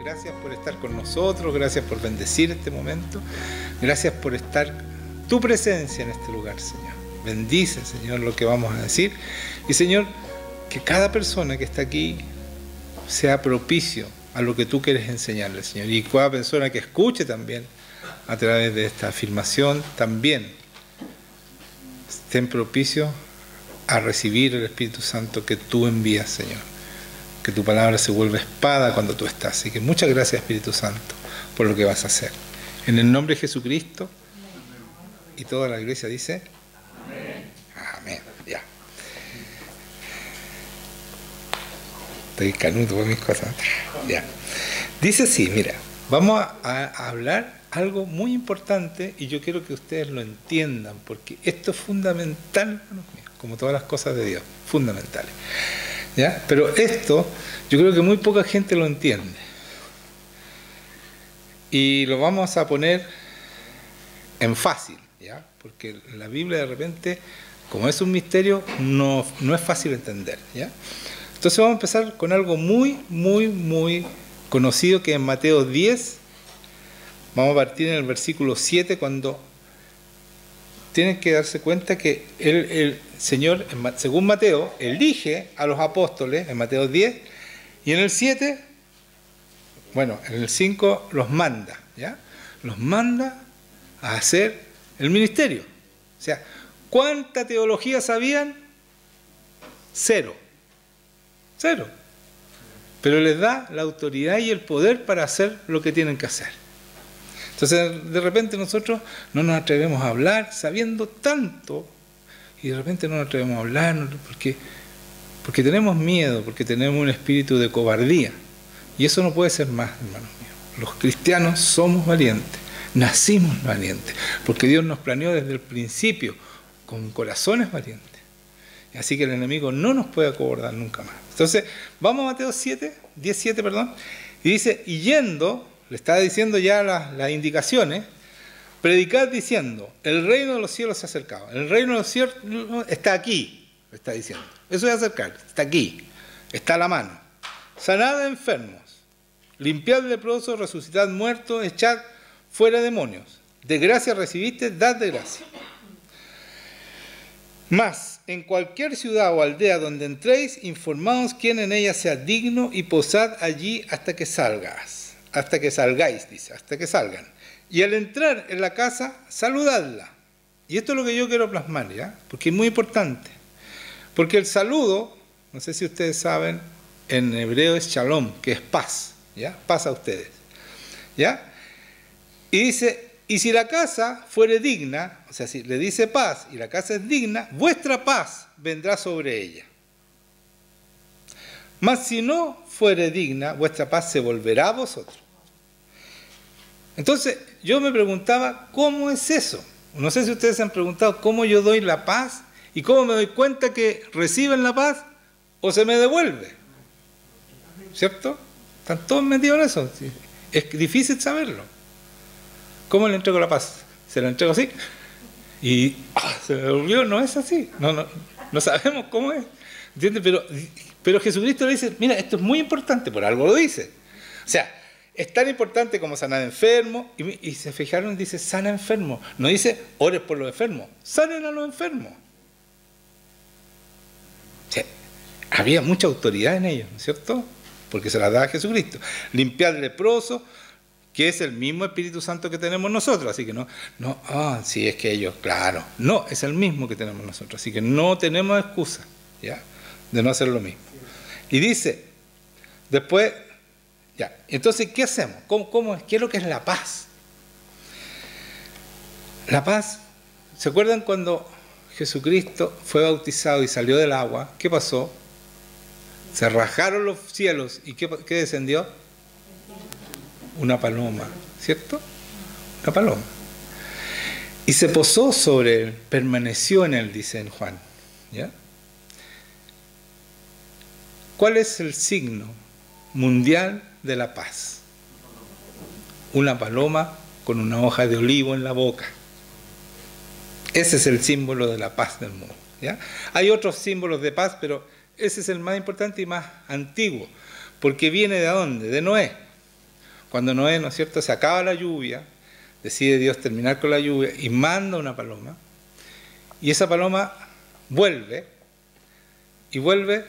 Gracias por estar con nosotros, gracias por bendecir este momento, gracias por estar tu presencia en este lugar, Señor. Bendice, Señor, lo que vamos a decir. Y, Señor, que cada persona que está aquí sea propicio a lo que tú quieres enseñarle, Señor. Y cada persona que escuche también a través de esta afirmación, también estén propicios a recibir el Espíritu Santo que tú envías, Señor. Que tu palabra se vuelva espada cuando tú estás. Así que muchas gracias, Espíritu Santo, por lo que vas a hacer. En el nombre de Jesucristo. Y toda la iglesia dice amén. Amén. Ya. Estoy canuto con mis cosas. Ya. Dice así, mira, vamos a hablar algo muy importante y yo quiero que ustedes lo entiendan, porque esto es fundamental, hermanos míos, como todas las cosas de Dios, fundamentales. ¿Ya? Pero esto, yo creo que muy poca gente lo entiende. Y lo vamos a poner en fácil, ¿ya? Porque la Biblia de repente, como es un misterio, no es fácil entender, ¿ya? Entonces vamos a empezar con algo muy conocido, que en Mateo 10, vamos a partir en el versículo 7, cuando tienen que darse cuenta que el Señor, según Mateo, elige a los apóstoles, en Mateo 10, y en el 7, bueno, en el 5 los manda, ¿ya? Los manda a hacer el ministerio. O sea, ¿cuánta teología sabían? Cero. Pero les da la autoridad y el poder para hacer lo que tienen que hacer. Entonces, de repente nosotros no nos atrevemos a hablar sabiendo tanto, y de repente no nos atrevemos a hablar porque tenemos miedo, porque tenemos un espíritu de cobardía. Y eso no puede ser más, hermanos míos. Los cristianos somos valientes, nacimos valientes, porque Dios nos planeó desde el principio con corazones valientes. Así que el enemigo no nos puede acobardar nunca más. Entonces, vamos a Mateo 17, y dice, y yendo, le está diciendo ya las indicaciones, predicad diciendo, el reino de los cielos se ha acercado, el reino de los cielos está aquí, le está diciendo. Eso es acercar, está aquí, está a la mano. Sanad a enfermos, limpiad leprosos, resucitad muertos, echad fuera demonios. De gracia recibiste, dad de gracia. Mas, en cualquier ciudad o aldea donde entréis, informaos quién en ella sea digno y posad allí hasta que salgáis, dice, hasta que salgan. Y al entrar en la casa, saludadla. Y esto es lo que yo quiero plasmar, ¿ya? Porque es muy importante. Porque el saludo, no sé si ustedes saben, en hebreo es shalom, que es paz, ¿ya? Paz a ustedes, ¿ya? Y dice, y si la casa fuere digna, o sea, si le dice paz y la casa es digna, vuestra paz vendrá sobre ella. Mas si no fuere digna, vuestra paz se volverá a vosotros. Entonces, yo me preguntaba, ¿cómo es eso? No sé si ustedes se han preguntado cómo yo doy la paz y cómo me doy cuenta que reciben la paz o se me devuelve. ¿Cierto? Están todos metidos en eso. Es difícil saberlo. ¿Cómo le entrego la paz? ¿Se la entrego así? Y se me devolvió. No es así. No sabemos cómo es. ¿Entiendes? Pero Jesucristo le dice, mira, esto es muy importante, por algo lo dice. O sea, es tan importante como sanar enfermos. Y se fijaron, dice, sana enfermos. No dice, ores por los enfermos. Sanen a los enfermos. O sea, había mucha autoridad en ellos, ¿no es cierto? Porque se las daba Jesucristo. Limpiar leprosos, que es el mismo Espíritu Santo que tenemos nosotros. Así que sí, es que ellos, claro. No, es el mismo que tenemos nosotros. Así que no tenemos excusa, ¿ya?, de no hacer lo mismo. Y dice, después, ya, entonces, ¿qué hacemos? ¿Cómo es? ¿Qué es lo que es la paz? La paz, ¿se acuerdan cuando Jesucristo fue bautizado y salió del agua? ¿Qué pasó? Se rajaron los cielos y ¿qué descendió? Una paloma, ¿cierto? Una paloma. Y se posó sobre él, permaneció en él, dice en Juan, ¿ya? ¿Cuál es el signo mundial de la paz? Una paloma con una hoja de olivo en la boca. Ese es el símbolo de la paz del mundo, ¿ya? Hay otros símbolos de paz, pero ese es el más importante y más antiguo, porque viene ¿de dónde? De Noé. cuando Noé, ¿no es cierto?, se acaba la lluvia, decide Dios terminar con la lluvia y manda una paloma, y esa paloma vuelve, y vuelve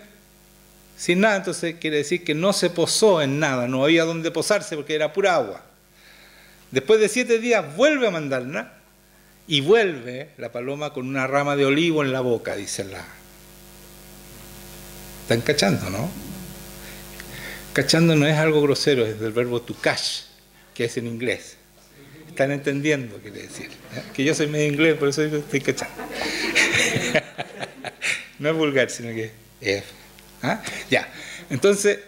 sin nada. Entonces quiere decir que no se posó en nada, no había donde posarse porque era pura agua. Después de 7 días vuelve a mandarla, y vuelve la paloma con una rama de olivo en la boca, dice la... ¿Están cachando, no? Cachando no es algo grosero, es del verbo to catch, que es en inglés. ¿Están entendiendo qué quiere decir? Que yo soy medio inglés, por eso estoy cachando. No es vulgar, sino que es... ¿Ah? Ya, entonces,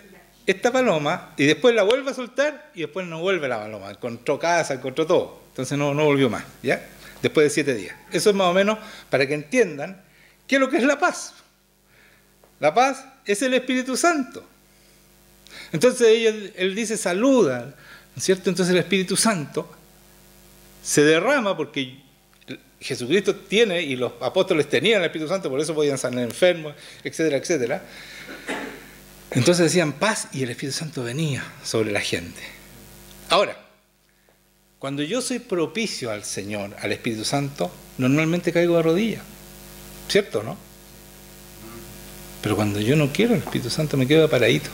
esta paloma, y después la vuelve a soltar, y después no vuelve la paloma, encontró casa, encontró todo. Entonces no volvió más, ¿ya? Después de 7 días. Eso es más o menos para que entiendan qué es lo que es la paz. La paz es el Espíritu Santo. Entonces él dice saluda, ¿no es cierto? Entonces el Espíritu Santo se derrama porque Jesucristo tiene, y los apóstoles tenían el Espíritu Santo, por eso podían sanar enfermos, etcétera, etcétera. Entonces decían paz y el Espíritu Santo venía sobre la gente. Ahora, cuando yo soy propicio al Señor, al Espíritu Santo, normalmente caigo de rodillas, ¿cierto o no? Pero cuando yo no quiero el Espíritu Santo, me quedo de paradito.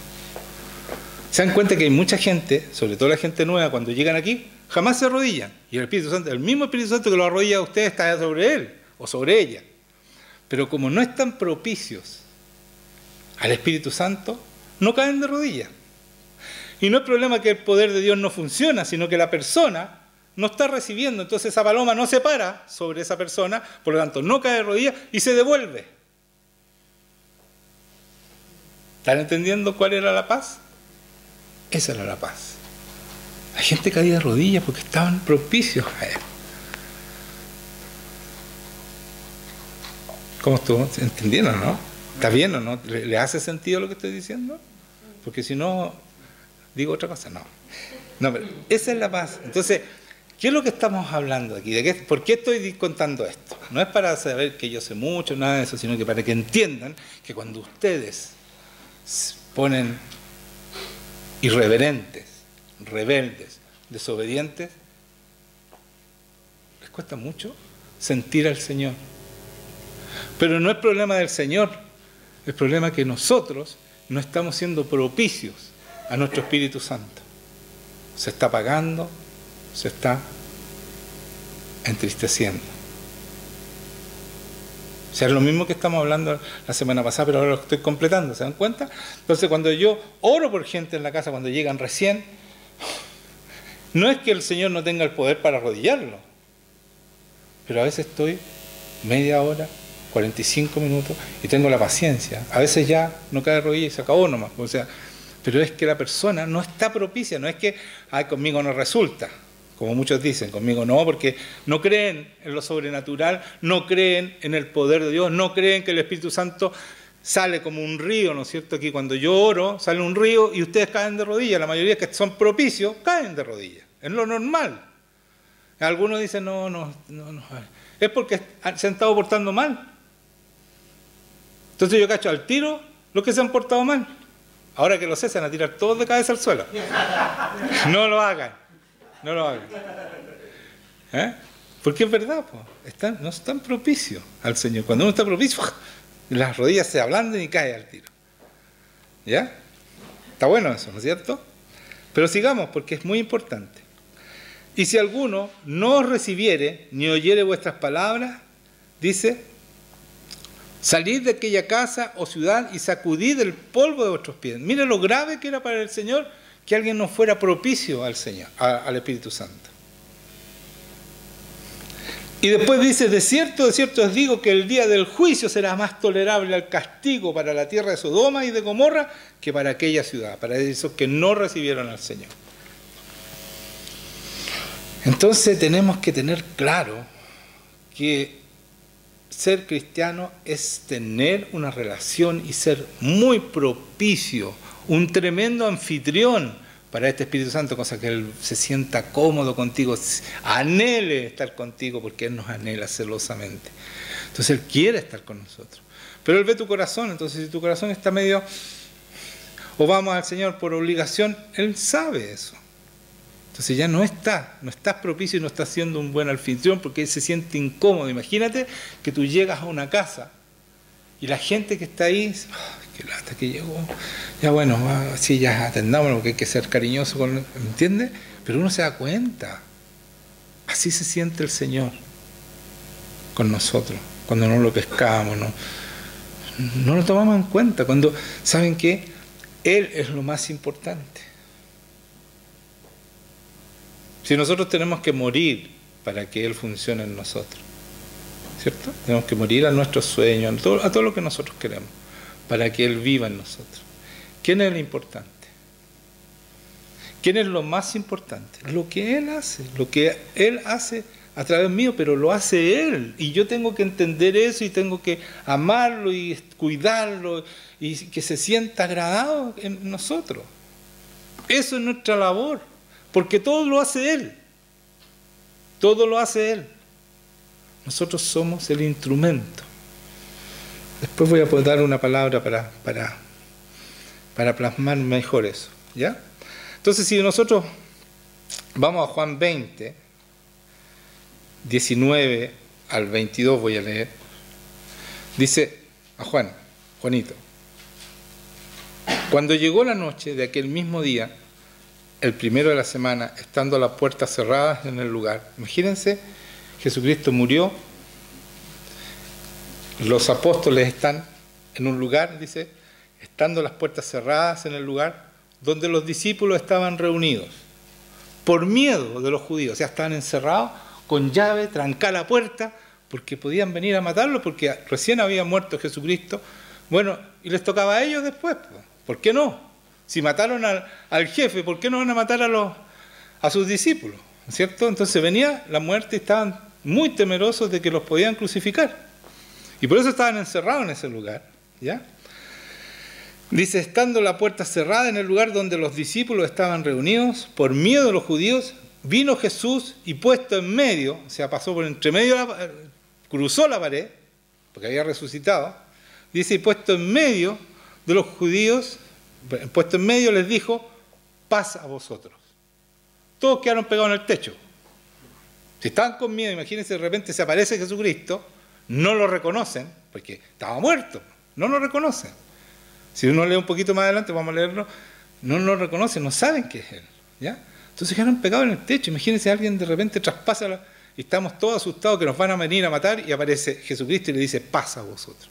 Se dan cuenta que hay mucha gente, sobre todo la gente nueva, cuando llegan aquí, jamás se arrodillan. Y el Espíritu Santo, el mismo Espíritu Santo que lo arrodilla a ustedes, está sobre él o sobre ella. Pero como no están propicios al Espíritu Santo, no caen de rodillas. Y no es problema que el poder de Dios no funciona, sino que la persona no está recibiendo. Entonces esa paloma no se para sobre esa persona, por lo tanto no cae de rodillas y se devuelve. ¿Están entendiendo cuál era la paz? Esa era la paz. La gente caía de rodillas porque estaban propicios a él. ¿Cómo estuvo? ¿Entendieron, no? ¿Está bien o no? ¿Le hace sentido lo que estoy diciendo? Porque si no, digo otra cosa. No, pero esa es la paz. Entonces, ¿qué es lo que estamos hablando aquí? ¿Por qué estoy contando esto? No es para saber que yo sé mucho, nada de eso, sino que para que entiendan que cuando ustedes se ponen irreverentes, rebeldes, desobedientes, les cuesta mucho sentir al Señor. Pero no es problema del Señor, es problema que nosotros no estamos siendo propicios a nuestro Espíritu Santo. Se está apagando, se está entristeciendo. O sea, es lo mismo que estamos hablando la semana pasada, pero ahora lo estoy completando, ¿se dan cuenta? Entonces, cuando yo oro por gente en la casa, cuando llegan recién, no es que el Señor no tenga el poder para arrodillarlo, pero a veces estoy media hora, 45 minutos, y tengo la paciencia. A veces ya no cae de rodillas y se acabó nomás. O sea, pero es que la persona no está propicia, no es que, ay, conmigo no resulta. Como muchos dicen, conmigo no, porque no creen en lo sobrenatural, no creen en el poder de Dios, no creen que el Espíritu Santo sale como un río, ¿no es cierto? Aquí cuando yo oro, sale un río y ustedes caen de rodillas. La mayoría que son propicios caen de rodillas. Es lo normal. Algunos dicen, no. Es porque se han estado portando mal. Entonces yo cacho al tiro los que se han portado mal. Ahora que lo sé, se van a tirar todos de cabeza al suelo. No lo hagan. No lo hagan. Porque es verdad, no están propicios al Señor. Cuando uno está propicio, las rodillas se ablandan y cae al tiro. ¿Ya? Está bueno eso, ¿no es cierto? Pero sigamos, porque es muy importante. Y si alguno no os recibiere ni oyere vuestras palabras, dice, salid de aquella casa o ciudad y sacudid el polvo de vuestros pies. Mire lo grave que era para el Señor que alguien no fuera propicio al Señor, al Espíritu Santo. Y después dice, de cierto os digo que el día del juicio será más tolerable al castigo para la tierra de Sodoma y de Gomorra que para aquella ciudad, para esos que no recibieron al Señor. Entonces tenemos que tener claro que ser cristiano es tener una relación y ser muy propicio, un tremendo anfitrión para este Espíritu Santo, cosa que Él se sienta cómodo contigo, anhele estar contigo porque Él nos anhela celosamente. Entonces Él quiere estar con nosotros. Pero Él ve tu corazón, entonces si tu corazón está medio, o vamos al Señor por obligación, Él sabe eso. Entonces ya no estás propicio y no estás siendo un buen anfitrión porque él se siente incómodo. Imagínate que tú llegas a una casa y la gente que está ahí dice, oh, qué lata que llegó. Ya bueno, sí, ya atendámoslo porque hay que ser cariñoso con él, ¿me entiendes? Pero uno se da cuenta. Así se siente el Señor con nosotros, cuando no lo pescamos, no lo tomamos en cuenta, cuando, ¿saben qué? Él es lo más importante. Si nosotros tenemos que morir para que Él funcione en nosotros, ¿cierto? Tenemos que morir a nuestros sueños, a todo lo que nosotros queremos, para que Él viva en nosotros. ¿Quién es el importante? ¿Quién es lo más importante? Lo que Él hace a través mío, pero lo hace Él. Y yo tengo que entender eso y tengo que amarlo y cuidarlo y que se sienta agradado en nosotros. Eso es nuestra labor, porque todo lo hace Él. Todo lo hace Él. Nosotros somos el instrumento. Después voy a poder dar una palabra para plasmar mejor eso, ¿ya? Entonces, si nosotros vamos a Juan 20, 19 al 22 voy a leer, dice a Juanito, cuando llegó la noche de aquel mismo día, el primero de la semana, estando las puertas cerradas en el lugar, imagínense, Jesucristo murió, los apóstoles están en un lugar, dice, estando las puertas cerradas en el lugar donde los discípulos estaban reunidos, por miedo de los judíos, o sea, estaban encerrados con llave, trancada la puerta, porque podían venir a matarlo, porque recién había muerto Jesucristo. Bueno, y les tocaba a ellos después, ¿por qué no? Si mataron al jefe, ¿por qué no van a matar a sus discípulos? ¿Cierto? Entonces venía la muerte y estaban muy temerosos de que los podían crucificar. Y por eso estaban encerrados en ese lugar, ¿ya? Dice, estando la puerta cerrada en el lugar donde los discípulos estaban reunidos, por miedo de los judíos, vino Jesús y puesto en medio, o sea, pasó por entre medio, cruzó la pared, porque había resucitado, dice, y puesto en medio de los judíos, puesto en medio les dijo, paz a vosotros. Todos quedaron pegados en el techo. Si estaban con miedo, imagínense, de repente se aparece Jesucristo, no lo reconocen, porque estaba muerto, no lo reconocen. Si uno lee un poquito más adelante, vamos a leerlo, no lo reconocen, no saben que es Él, ¿ya? Entonces quedaron pegados en el techo. Imagínense, alguien de repente traspasa y estamos todos asustados que nos van a venir a matar y aparece Jesucristo y le dice, paz a vosotros.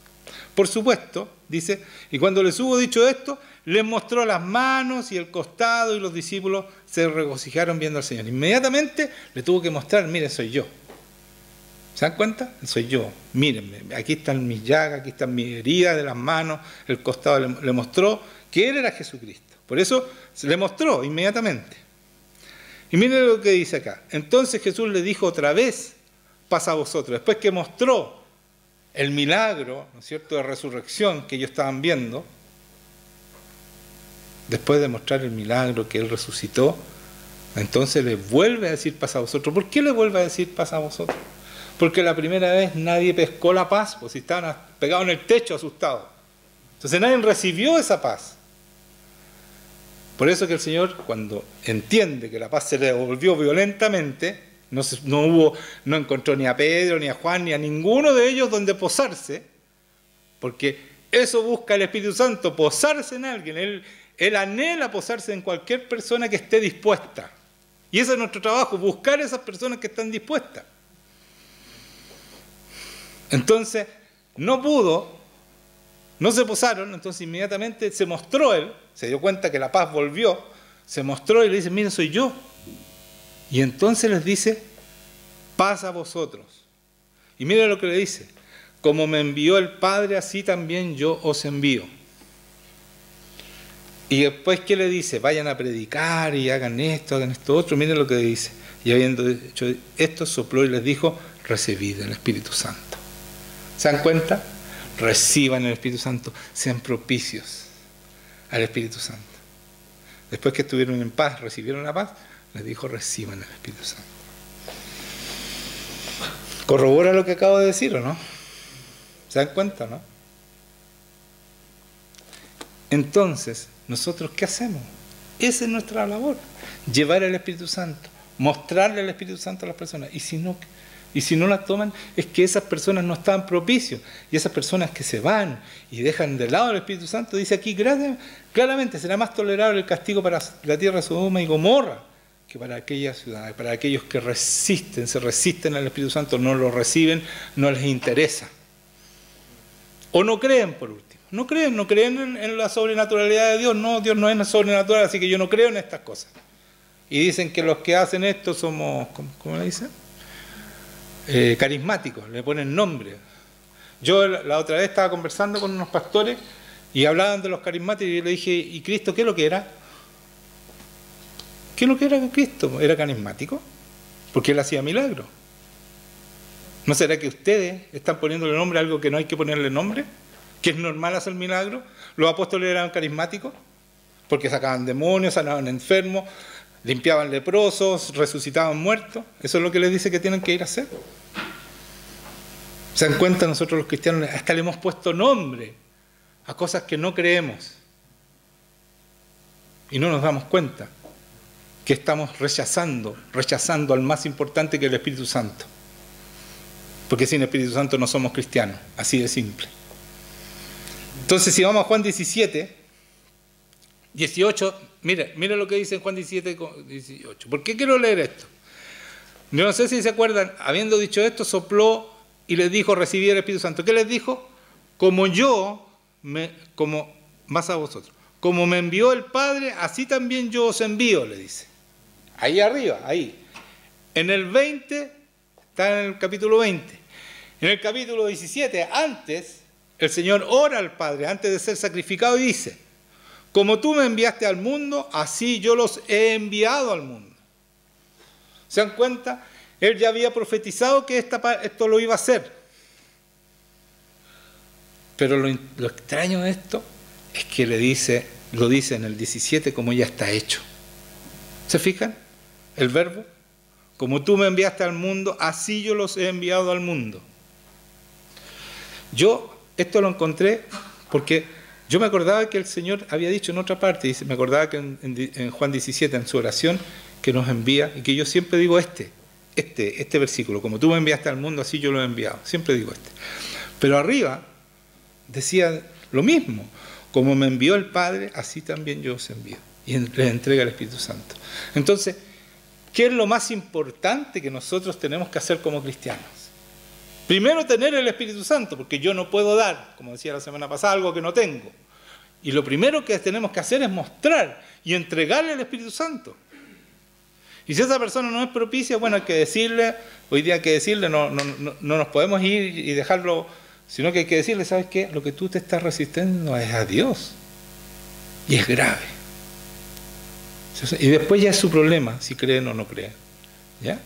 Por supuesto, dice, y cuando les hubo dicho esto, les mostró las manos y el costado y los discípulos se regocijaron viendo al Señor. Inmediatamente le tuvo que mostrar, miren, soy yo. ¿Se dan cuenta? Soy yo. Mírenme, aquí están mis llagas, aquí están mis heridas de las manos, el costado. Le mostró que Él era Jesucristo. Por eso se le mostró inmediatamente. Y miren lo que dice acá. Entonces Jesús le dijo otra vez, paz a vosotros. Después que mostró el milagro, ¿no es cierto?, de resurrección que ellos estaban viendo, después de mostrar el milagro que Él resucitó, entonces le vuelve a decir paz a vosotros. ¿Por qué le vuelve a decir paz a vosotros? Porque la primera vez nadie pescó la paz, pues si estaban pegados en el techo asustados. Entonces nadie recibió esa paz. Por eso que el Señor, cuando entiende que la paz se le devolvió violentamente, no encontró ni a Pedro, ni a Juan, ni a ninguno de ellos donde posarse, porque eso busca el Espíritu Santo, posarse en alguien. Él anhela posarse en cualquier persona que esté dispuesta. Y ese es nuestro trabajo, buscar a esas personas que están dispuestas. Entonces, no se posaron, entonces inmediatamente se mostró Él, se dio cuenta que la paz volvió, se mostró y le dice, miren, soy yo. Y entonces les dice, paz a vosotros. Y miren lo que le dice, como me envió el Padre, así también yo os envío. Y después, ¿qué le dice? Vayan a predicar y hagan esto otro. Miren lo que dice. Y habiendo hecho esto, sopló y les dijo, recibid el Espíritu Santo. ¿Se dan cuenta? Reciban el Espíritu Santo, sean propicios al Espíritu Santo. Después que estuvieron en paz, recibieron la paz, les dijo, reciban el Espíritu Santo. ¿Corrobora lo que acabo de decir o no? ¿Se dan cuenta, no? Entonces, ¿nosotros qué hacemos? Esa es nuestra labor, llevar el Espíritu Santo, mostrarle el Espíritu Santo a las personas. Y si no la toman, es que esas personas no están propicios. Y esas personas que se van y dejan de lado el Espíritu Santo, dice aquí claramente, será más tolerable el castigo para la tierra de Sodoma y Gomorra que para aquellas ciudades, para aquellos que se resisten al Espíritu Santo, no lo reciben, no les interesa. O no creen, por último. No creen en la sobrenaturalidad de Dios. No, Dios no es sobrenatural, así que yo no creo en estas cosas. Y dicen que los que hacen esto somos, ¿cómo le dicen? Carismáticos, le ponen nombre. Yo la otra vez estaba conversando con unos pastores y hablaban de los carismáticos y yo le dije, ¿y Cristo qué es lo que era? ¿Qué es lo que era Cristo? ¿Era carismático? Porque él hacía milagros. ¿No será que ustedes están poniéndole nombre a algo que no hay que ponerle nombre? ¿Que es normal hacer milagros? ¿Los apóstoles eran carismáticos? Porque sacaban demonios, sanaban enfermos, limpiaban leprosos, resucitaban muertos. Eso es lo que les dice que tienen que ir a hacer. ¿Se dan cuenta? Nosotros los cristianos hasta le hemos puesto nombre a cosas que no creemos. Y no nos damos cuenta que estamos rechazando al más importante, que es el Espíritu Santo. Porque sin Espíritu Santo no somos cristianos, así de simple. Entonces, si vamos a Juan 17, 18, mire lo que dice en Juan 17, 18. ¿Por qué quiero leer esto? Yo no sé si se acuerdan, habiendo dicho esto, sopló y les dijo, recibid el Espíritu Santo. ¿Qué les dijo? Como más a vosotros. Como me envió el Padre, así también yo os envío, le dice. Ahí arriba, ahí. En el 20, está en el capítulo 20. En el capítulo 17, antes, el Señor ora al Padre, antes de ser sacrificado, y dice, como tú me enviaste al mundo, así yo los he enviado al mundo. ¿Se dan cuenta? Él ya había profetizado que esto lo iba a hacer. Pero lo extraño de esto es que lo dice en el 17 como ya está hecho. ¿Se fijan? El verbo. Como tú me enviaste al mundo, así yo los he enviado al mundo. Yo esto lo encontré porque yo me acordaba que el Señor había dicho en otra parte, me acordaba que en Juan 17, en su oración, que nos envía, y que yo siempre digo este versículo, como tú me enviaste al mundo, así yo lo he enviado. Siempre digo este. Pero arriba decía lo mismo, como me envió el Padre, así también yo os envío. Y les entrega el Espíritu Santo. Entonces, ¿qué es lo más importante que nosotros tenemos que hacer como cristianos? Primero, tener el Espíritu Santo, porque yo no puedo dar, como decía la semana pasada, algo que no tengo. Y lo primero que tenemos que hacer es mostrar y entregarle el Espíritu Santo. Y si esa persona no es propicia, bueno, hay que decirle, hoy día hay que decirle, no nos podemos ir y dejarlo, sino que hay que decirle, ¿sabes qué? Lo que tú te estás resistiendo es a Dios. Y es grave. Y después ya es su problema, si creen o no creen. ¿Ya?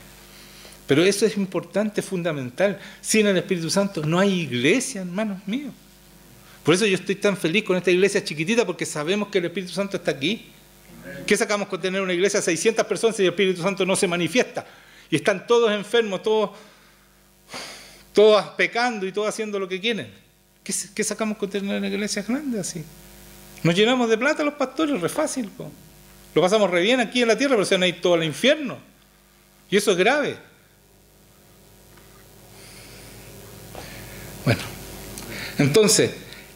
Pero eso es importante, fundamental. Sin el Espíritu Santo no hay iglesia, hermanos míos. Por eso yo estoy tan feliz con esta iglesia chiquitita, porque sabemos que el Espíritu Santo está aquí. ¿Qué sacamos con tener una iglesia de 600 personas si el Espíritu Santo no se manifiesta? Y están todos enfermos, todos pecando y todos haciendo lo que quieren. ¿Qué sacamos con tener una iglesia grande así? Nos llenamos de plata los pastores, re fácil. Lo pasamos re bien aquí en la tierra, pero se van a ir todos al infierno. Y eso es grave. Bueno, entonces,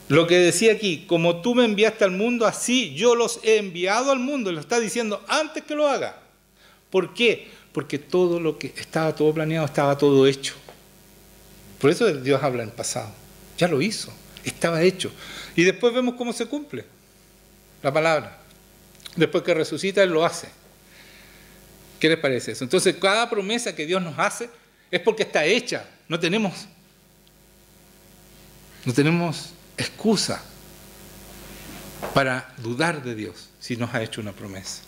lo que decía aquí, como tú me enviaste al mundo, así yo los he enviado al mundo. Lo está diciendo antes que lo haga. ¿Por qué? Porque todo lo que estaba todo planeado, estaba todo hecho. Por eso Dios habla en pasado. Ya lo hizo, estaba hecho. Y después vemos cómo se cumple la palabra. Después que resucita, Él lo hace. ¿Qué les parece eso? Entonces, cada promesa que Dios nos hace es porque está hecha. No tenemos excusa para dudar de Dios si nos ha hecho una promesa.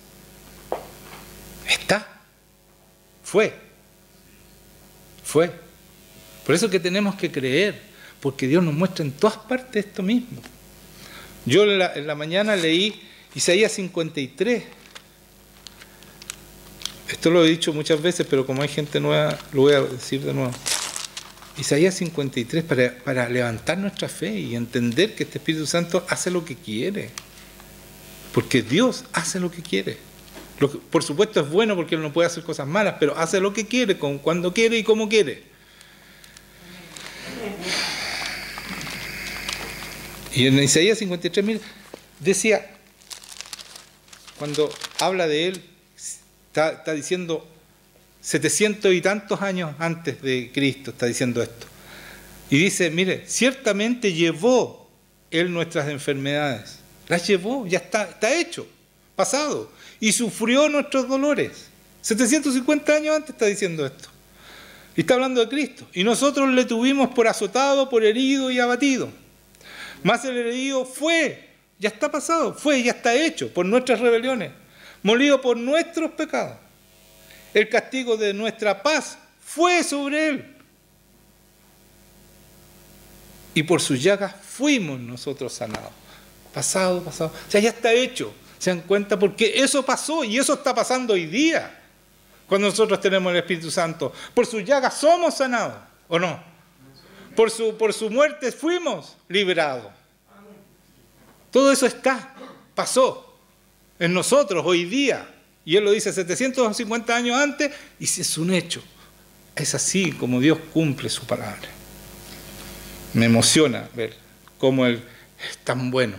Está. Fue. Por eso que tenemos que creer, porque Dios nos muestra en todas partes esto mismo. Yo en la mañana leí Isaías 53. Esto lo he dicho muchas veces, pero como hay gente nueva, lo voy a decir de nuevo. Isaías 53, para levantar nuestra fe y entender que este Espíritu Santo hace lo que quiere. Porque Dios hace lo que quiere. Por supuesto es bueno porque Él no puede hacer cosas malas, pero hace lo que quiere, cuando quiere y como quiere. Y en Isaías 53, mira, decía, cuando habla de Él, está diciendo 700 y tantos años antes de Cristo, está diciendo esto. Y dice, mire, ciertamente llevó Él nuestras enfermedades. Las llevó, ya está hecho, pasado. Y sufrió nuestros dolores. 750 años antes está diciendo esto. Y está hablando de Cristo. Y nosotros le tuvimos por azotado, por herido y abatido. Mas el herido fue, ya está pasado, ya está hecho por nuestras rebeliones. Molido por nuestros pecados. El castigo de nuestra paz fue sobre Él. Y por sus llagas fuimos nosotros sanados. Pasado. O sea, ya está hecho. ¿Se dan cuenta? Porque eso pasó y eso está pasando hoy día. Cuando nosotros tenemos el Espíritu Santo. Por sus llagas somos sanados, ¿o no? Por su muerte fuimos liberados. Todo eso pasó en nosotros hoy día. Y Él lo dice 750 años antes y es un hecho. Es así como Dios cumple su palabra. Me emociona ver cómo Él es tan bueno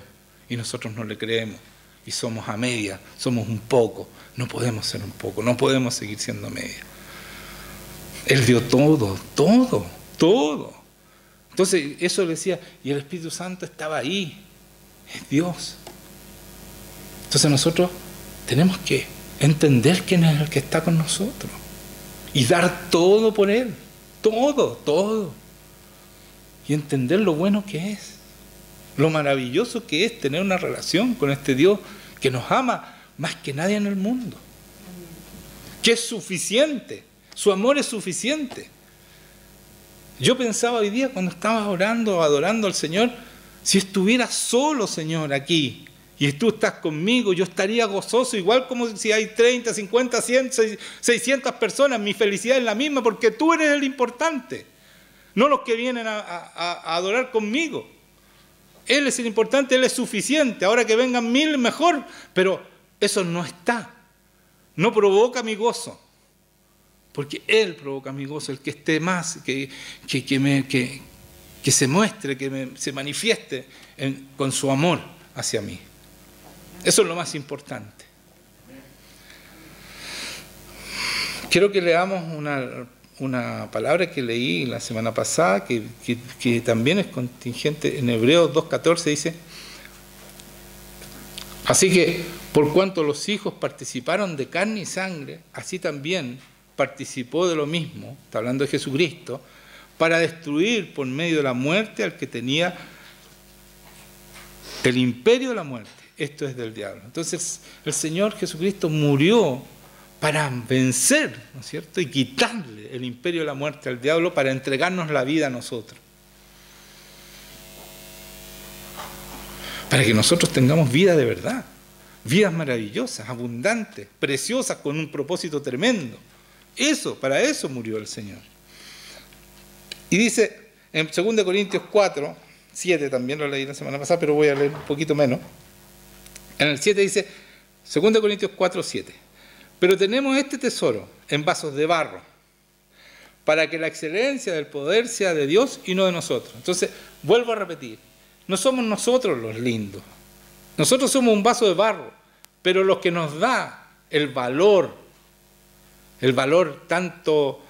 y nosotros no le creemos. Y somos a media, somos un poco. No podemos ser un poco, no podemos seguir siendo a media. Él dio todo. Entonces, eso le decía, y el Espíritu Santo estaba ahí. Es Dios. Entonces nosotros tenemos que entender quién es el que está con nosotros. Y dar todo por Él. Todo. Y entender lo bueno que es. Lo maravilloso que es tener una relación con este Dios que nos ama más que nadie en el mundo. Que es suficiente. Su amor es suficiente. Yo pensaba hoy día cuando estaba orando, adorando al Señor, si estuviera solo, Señor, aquí, y tú estás conmigo, yo estaría gozoso, igual como si hay 30, 50, 100, 600 personas, mi felicidad es la misma porque tú eres el importante, no los que vienen a adorar conmigo. Él es el importante, Él es suficiente. Ahora que vengan 1000, mejor. Pero eso no no provoca mi gozo. Porque Él provoca mi gozo, el que esté más, que se muestre, se manifieste con su amor hacia mí. Eso es lo más importante. Quiero que leamos una palabra que leí la semana pasada, que también es contingente en Hebreos 2:14, dice: así que, por cuanto los hijos participaron de carne y sangre, así también participó de lo mismo, está hablando de Jesucristo, para destruir por medio de la muerte al que tenía el imperio de la muerte, esto es del diablo. Entonces, el Señor Jesucristo murió para vencer, ¿no es cierto?, y quitarle el imperio de la muerte al diablo para entregarnos la vida a nosotros. Para que nosotros tengamos vida de verdad, vidas maravillosas, abundantes, preciosas, con un propósito tremendo. Para eso murió el Señor. Y dice en 2 Corintios 4, 7, también lo leí la semana pasada, pero voy a leer un poquito menos. En el 7 dice, 2 Corintios 4, 7. Pero tenemos este tesoro en vasos de barro, para que la excelencia del poder sea de Dios y no de nosotros. Entonces, vuelvo a repetir, no somos nosotros los lindos. Nosotros somos un vaso de barro, pero lo que nos da el valor tanto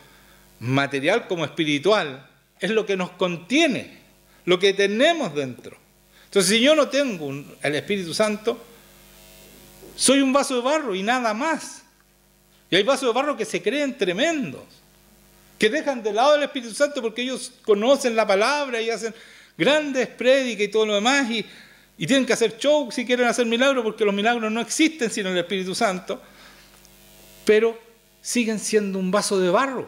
material como espiritual, es lo que nos contiene, lo que tenemos dentro. Entonces, si yo no tengo el Espíritu Santo, soy un vaso de barro y nada más. Y hay vasos de barro que se creen tremendos, que dejan de lado el Espíritu Santo porque ellos conocen la palabra y hacen grandes prédicas y todo lo demás, y tienen que hacer show si quieren hacer milagros, porque los milagros no existen sin el Espíritu Santo, pero siguen siendo un vaso de barro,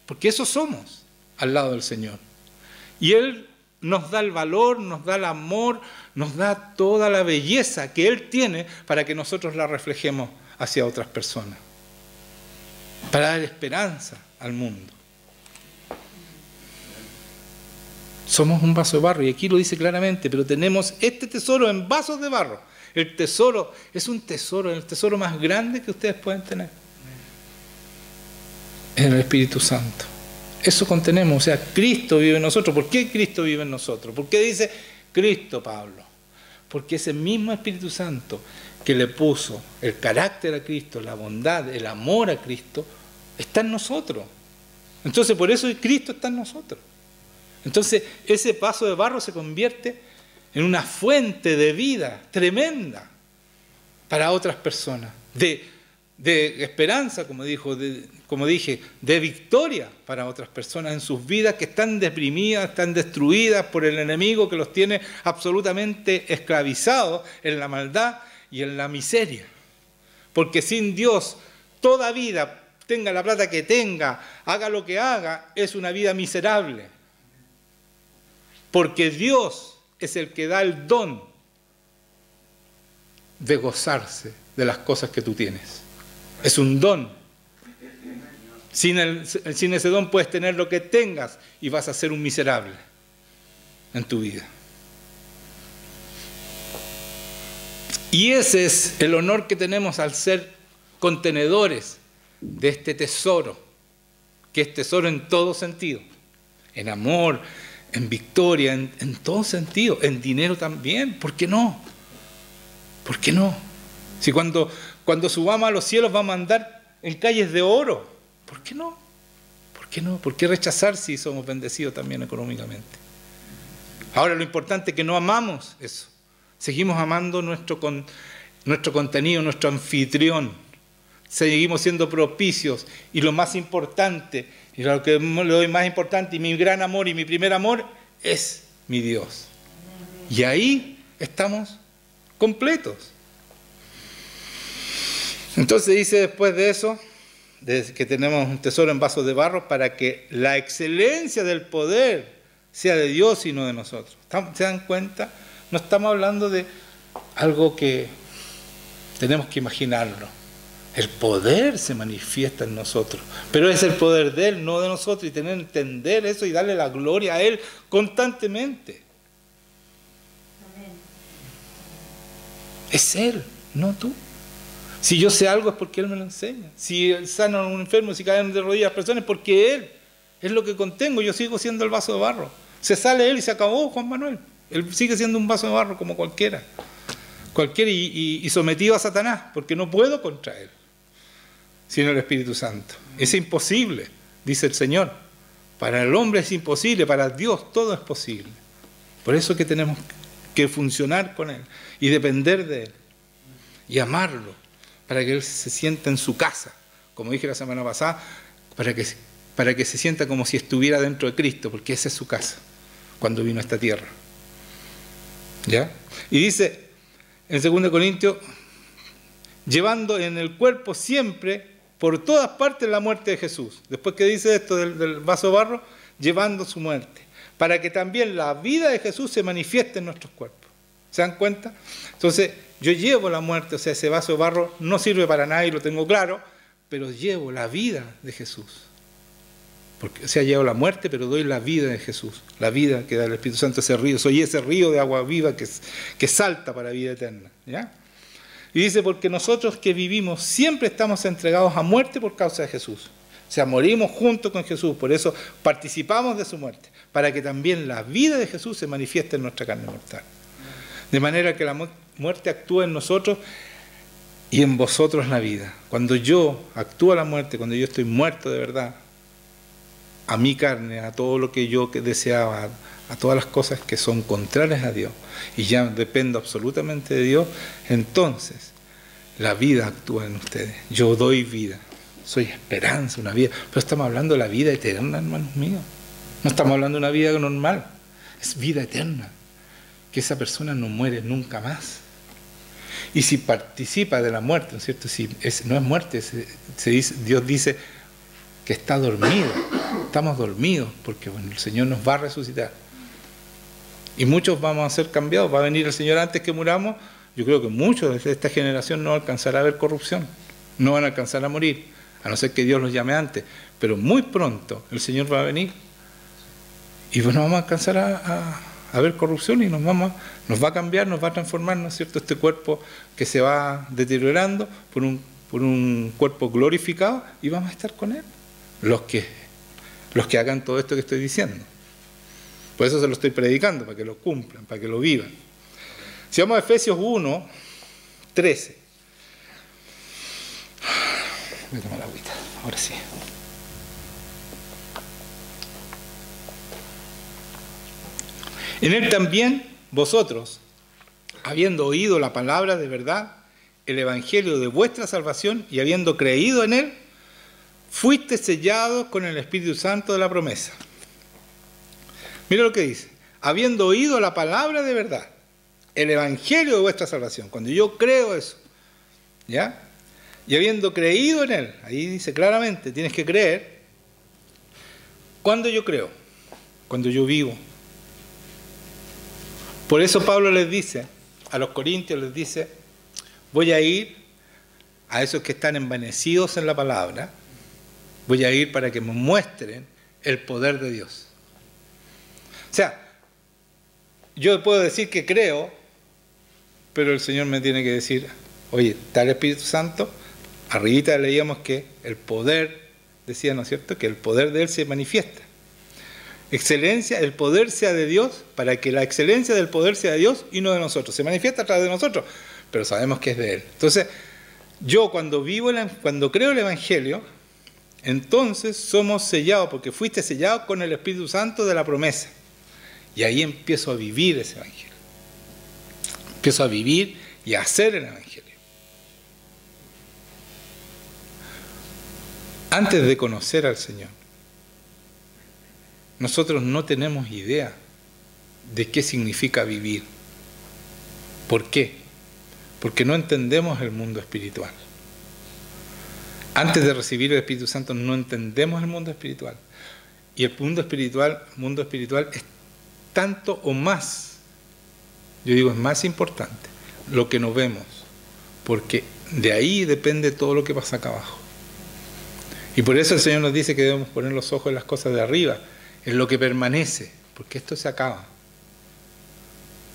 porque eso somos al lado del Señor. Y Él nos da el valor, nos da el amor, nos da toda la belleza que Él tiene para que nosotros la reflejemos hacia otras personas, para dar esperanza al mundo. Somos un vaso de barro, y aquí lo dice claramente, pero tenemos este tesoro en vasos de barro. El tesoro es un tesoro, el tesoro más grande que ustedes pueden tener. En el Espíritu Santo. Eso contenemos, o sea, Cristo vive en nosotros. ¿Por qué Cristo vive en nosotros? ¿Por qué dice Cristo, Pablo? Porque ese mismo Espíritu Santo que le puso el carácter a Cristo, la bondad, el amor a Cristo, está en nosotros. Entonces, por eso Cristo está en nosotros. Entonces, ese vaso de barro se convierte en una fuente de vida tremenda para otras personas, de esperanza, como dije, de victoria para otras personas en sus vidas que están deprimidas, están destruidas por el enemigo que los tiene absolutamente esclavizados en la maldad y en la miseria. Porque sin Dios, toda vida, tenga la plata que tenga, haga lo que haga, es una vida miserable. Porque Dios es el que da el don de gozarse de las cosas que tú tienes. Es un don. Sin ese don puedes tener lo que tengas y vas a ser un miserable en tu vida. Y ese es el honor que tenemos al ser contenedores de este tesoro, que es tesoro en todo sentido, en amor, en victoria, en todo sentido, en dinero también. ¿Por qué no? ¿Por qué no? Si cuando subamos a los cielos vamos a andar en calles de oro, ¿por qué no? ¿Por qué no? ¿Por qué rechazar si somos bendecidos también económicamente? Ahora, lo importante es que no amamos eso. Seguimos amando nuestro contenido, nuestro anfitrión. Seguimos siendo propicios. Y lo más importante, y lo que le doy más importante, y mi gran amor y mi primer amor, es mi Dios. Y ahí estamos completos. Entonces dice después de eso, que tenemos un tesoro en vasos de barro para que la excelencia del poder sea de Dios y no de nosotros. ¿Se dan cuenta? No estamos hablando de algo que tenemos que imaginarlo. El poder se manifiesta en nosotros, pero es el poder de Él, no de nosotros, y tener que entender eso y darle la gloria a Él constantemente. Amén. Es Él, no tú. Si yo sé algo es porque Él me lo enseña. Si sano a un enfermo, si caen de rodillas personas, es porque Él es lo que contengo. Yo sigo siendo el vaso de barro. Se sale Él y se acabó Juan Manuel. Él sigue siendo un vaso de barro como cualquiera. Y sometido a Satanás, porque no puedo contra Él, sino el Espíritu Santo. Es imposible, dice el Señor. Para el hombre es imposible, para Dios todo es posible. Por eso es que tenemos que funcionar con Él y depender de Él y amarlo, para que Él se sienta en su casa, como dije la semana pasada, para que se sienta como si estuviera dentro de Cristo, porque esa es su casa, cuando vino a esta tierra. ¿Ya? Y dice en 2 Corintios, llevando en el cuerpo siempre, por todas partes, la muerte de Jesús. Después que dice esto del vaso de barro, llevando su muerte, para que también la vida de Jesús se manifieste en nuestros cuerpos. ¿Se dan cuenta? Entonces, yo llevo la muerte, o sea, ese vaso de barro no sirve para nada y lo tengo claro, pero llevo la vida de Jesús. Porque, o sea, llevo la muerte, pero doy la vida de Jesús, la vida que da el Espíritu Santo, ese río. Soy ese río de agua viva que salta para la vida eterna. ¿Ya? Y dice, porque nosotros que vivimos siempre estamos entregados a muerte por causa de Jesús. O sea, morimos junto con Jesús, por eso participamos de su muerte, para que también la vida de Jesús se manifieste en nuestra carne mortal. De manera que la muerte actúa en nosotros y en vosotros la vida. Cuando yo actúo la muerte, cuando yo estoy muerto de verdad, a mi carne, a todo lo que yo deseaba, a todas las cosas que son contrarias a Dios, y ya dependo absolutamente de Dios, entonces la vida actúa en ustedes. Yo doy vida, soy esperanza, una vida. Pero estamos hablando de la vida eterna, hermanos míos. No estamos hablando de una vida normal, es vida eterna. Que esa persona no muere nunca más. Y si participa de la muerte, ¿no es cierto? Si no es muerte, Dios dice que está dormido. Estamos dormidos, porque bueno, el Señor nos va a resucitar. Y muchos vamos a ser cambiados. Va a venir el Señor antes que muramos. Yo creo que muchos de esta generación no alcanzará a ver corrupción. No van a alcanzar a morir, a no ser que Dios los llame antes. Pero muy pronto el Señor va a venir. Y pues no vamos a alcanzar a ver corrupción y nos va a cambiar, nos va a transformar, ¿no es cierto?, este cuerpo que se va deteriorando por un cuerpo glorificado, y vamos a estar con Él, los que hagan todo esto que estoy diciendo. Por eso se lo estoy predicando, para que lo cumplan, para que lo vivan. Si vamos a Efesios 1, 13. Voy a tomar agüita, ahora sí. En Él también vosotros, habiendo oído la palabra de verdad, el evangelio de vuestra salvación, y habiendo creído en Él, fuiste sellados con el Espíritu Santo de la promesa. Mira lo que dice: habiendo oído la palabra de verdad, el evangelio de vuestra salvación. Cuando yo creo eso, ¿ya? Y habiendo creído en Él, ahí dice claramente, tienes que creer. ¿Cuándo yo creo? Cuando yo vivo. Por eso Pablo les dice, a los corintios les dice, voy a ir a esos que están envanecidos en la palabra, voy a ir para que me muestren el poder de Dios. O sea, yo puedo decir que creo, pero el Señor me tiene que decir, oye, está el Espíritu Santo. Arribita leíamos que el poder, decía, ¿no es cierto?, que el poder de Él se manifiesta. Excelencia, el poder sea de Dios, para que la excelencia del poder sea de Dios y no de nosotros. Se manifiesta a través de nosotros, pero sabemos que es de Él. Entonces, yo cuando creo el Evangelio, entonces somos sellados, porque fuiste sellados con el Espíritu Santo de la promesa. Y ahí empiezo a vivir ese Evangelio. Empiezo a vivir y a hacer el Evangelio. Antes de conocer al Señor, nosotros no tenemos idea de qué significa vivir. ¿Por qué? Porque no entendemos el mundo espiritual. Antes de recibir el Espíritu Santo no entendemos el mundo espiritual. Y el mundo espiritual es tanto o más, yo digo, es más importante lo que no vemos, porque de ahí depende todo lo que pasa acá abajo. Y por eso el Señor nos dice que debemos poner los ojos en las cosas de arriba, en lo que permanece, porque esto se acaba,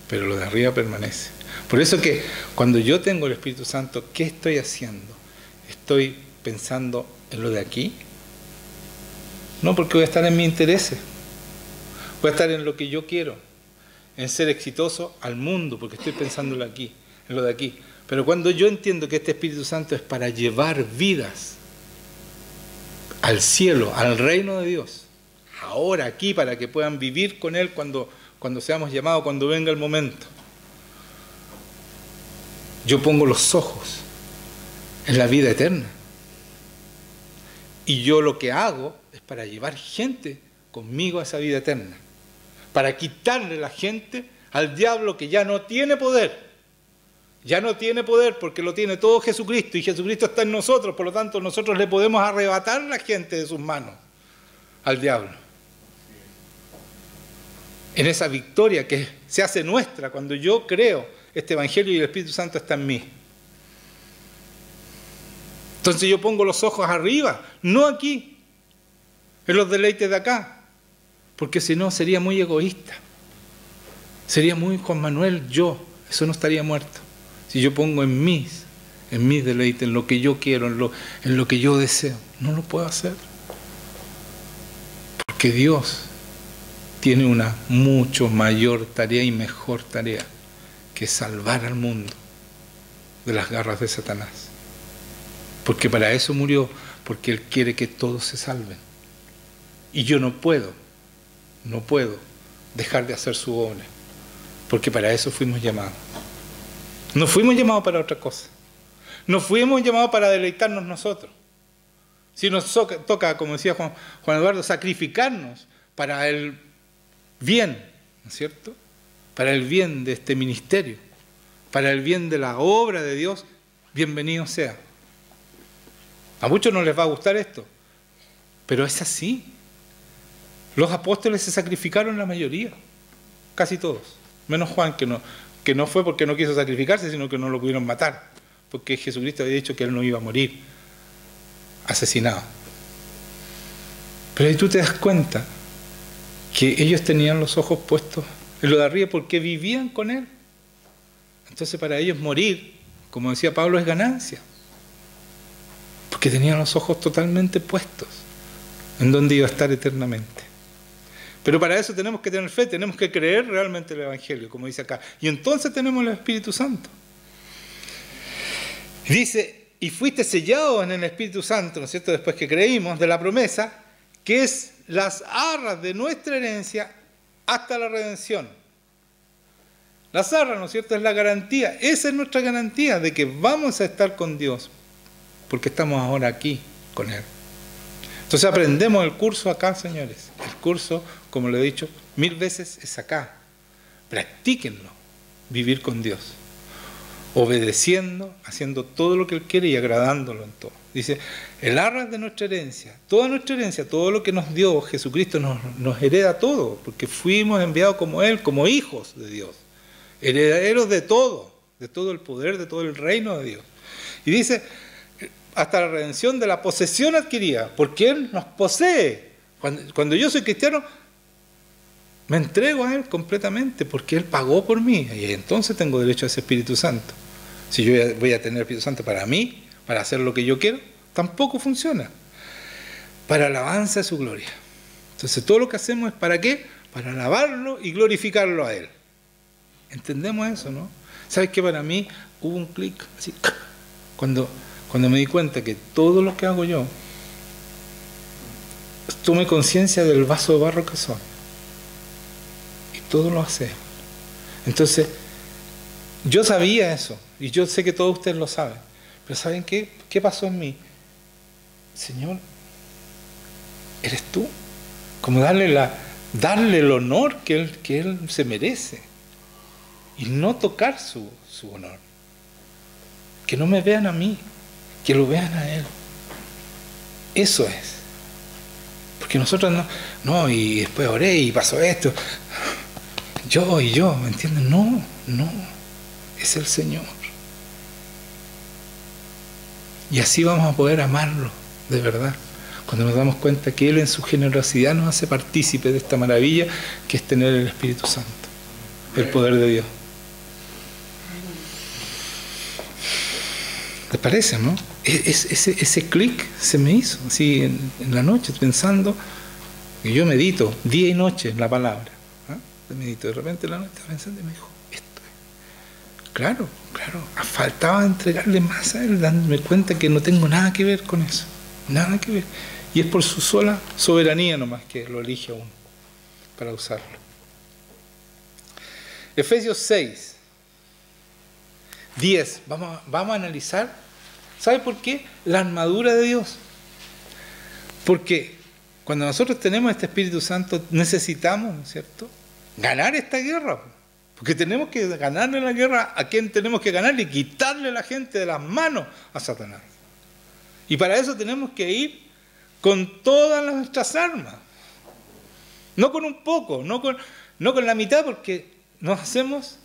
pero lo de arriba permanece. Por eso que cuando yo tengo el Espíritu Santo, ¿qué estoy haciendo? ¿Estoy pensando en lo de aquí? No, porque voy a estar en mis intereses, voy a estar en lo que yo quiero, en ser exitoso al mundo, porque estoy pensando en lo de aquí. Pero cuando yo entiendo que este Espíritu Santo es para llevar vidas al cielo, al reino de Dios, ahora aquí, para que puedan vivir con Él cuando seamos llamados, cuando venga el momento, yo pongo los ojos en la vida eterna. Y yo lo que hago es para llevar gente conmigo a esa vida eterna, para quitarle la gente al diablo, que ya no tiene poder. Ya no tiene poder porque lo tiene todo Jesucristo, y Jesucristo está en nosotros. Por lo tanto, nosotros le podemos arrebatar la gente de sus manos al diablo. En esa victoria que se hace nuestra cuando yo creo este Evangelio y el Espíritu Santo está en mí. Entonces yo pongo los ojos arriba, no aquí, en los deleites de acá, porque si no sería muy egoísta, sería muy Juan Manuel, eso no estaría muerto. Si yo pongo en mis deleites, en lo que yo quiero, en lo que yo deseo, no lo puedo hacer. Porque Dios tiene una mucho mayor tarea y mejor tarea, que salvar al mundo de las garras de Satanás. Porque para eso murió, porque Él quiere que todos se salven. Y yo no puedo dejar de hacer su obra, porque para eso fuimos llamados. No fuimos llamados para otra cosa. No fuimos llamados para deleitarnos nosotros. Si nos toca, como decía Juan Eduardo, sacrificarnos para el bien, ¿no es cierto?, para el bien de este ministerio, para el bien de la obra de Dios, bienvenido sea. A muchos no les va a gustar esto, pero es así. Los apóstoles se sacrificaron, la mayoría, casi todos, menos Juan, que no fue porque no quiso sacrificarse, sino que no lo pudieron matar, porque Jesucristo había dicho que Él no iba a morir asesinado. Pero ahí tú te das cuenta que ellos tenían los ojos puestos en lo de arriba porque vivían con Él. Entonces para ellos morir, como decía Pablo, es ganancia. Porque tenían los ojos totalmente puestos en donde iba a estar eternamente. Pero para eso tenemos que tener fe, tenemos que creer realmente el Evangelio, como dice acá. Y entonces tenemos el Espíritu Santo. Dice, y fuiste sellado en el Espíritu Santo, ¿no es cierto?, después que creímos, de la promesa, que es las arras de nuestra herencia hasta la redención. Las arras, ¿no es cierto?, es la garantía, esa es nuestra garantía de que vamos a estar con Dios, porque estamos ahora aquí con Él. Entonces aprendemos el curso acá, señores. El curso, como lo he dicho 1000 veces, es acá. Practíquenlo, vivir con Dios, obedeciendo, haciendo todo lo que Él quiere y agradándolo en todo. Dice, el arras de nuestra herencia, todo lo que nos dio Jesucristo nos hereda todo, porque fuimos enviados como Él, como hijos de Dios, herederos de todo el poder, de todo el reino de Dios. Y dice, hasta la redención de la posesión adquirida, porque Él nos posee. Cuando yo soy cristiano, me entrego a Él completamente, porque Él pagó por mí, y entonces tengo derecho a ese Espíritu Santo. Si yo voy a tener el Espíritu Santo para mí, para hacer lo que yo quiero, tampoco funciona. Para alabanza de su gloria. Entonces todo lo que hacemos es ¿para qué? Para alabarlo y glorificarlo a Él. ¿Entendemos eso, no? ¿Sabes qué? Para mí hubo un clic así, cuando me di cuenta que todo lo que hago yo, tomé conciencia del vaso de barro que soy. Y todo lo hace. Entonces, yo sabía eso, y yo sé que todos ustedes lo saben. Pero ¿saben qué? ¿Qué pasó en mí? Señor, ¿eres tú? Como darle el honor que él se merece. Y no tocar su honor. Que no me vean a mí, que lo vean a Él. Eso es. Porque nosotros no, y después oré y pasó esto. Yo, ¿me entienden? No, es el Señor. Y así vamos a poder amarlo, de verdad. Cuando nos damos cuenta que Él en su generosidad nos hace partícipe de esta maravilla que es tener el Espíritu Santo, el poder de Dios. ¿Te parece, no? Ese clic se me hizo así en la noche, pensando, que yo medito día y noche en la palabra. Medito, de repente en la noche estaba pensando y me dijo, esto es. Claro, faltaba entregarle más a Él, dándome cuenta que no tengo nada que ver con eso, nada que ver. Y es por su sola soberanía nomás que lo elige a uno para usarlo. Efesios 6, 10, vamos a analizar. ¿Sabe por qué? La armadura de Dios. Porque cuando nosotros tenemos este Espíritu Santo necesitamos, ¿no es cierto?, ganar esta guerra. Porque tenemos que ganarle la guerra a quien tenemos que ganarle y quitarle a la gente de las manos a Satanás. Y para eso tenemos que ir con todas nuestras armas. No con un poco, no con la mitad, porque nos hacemos,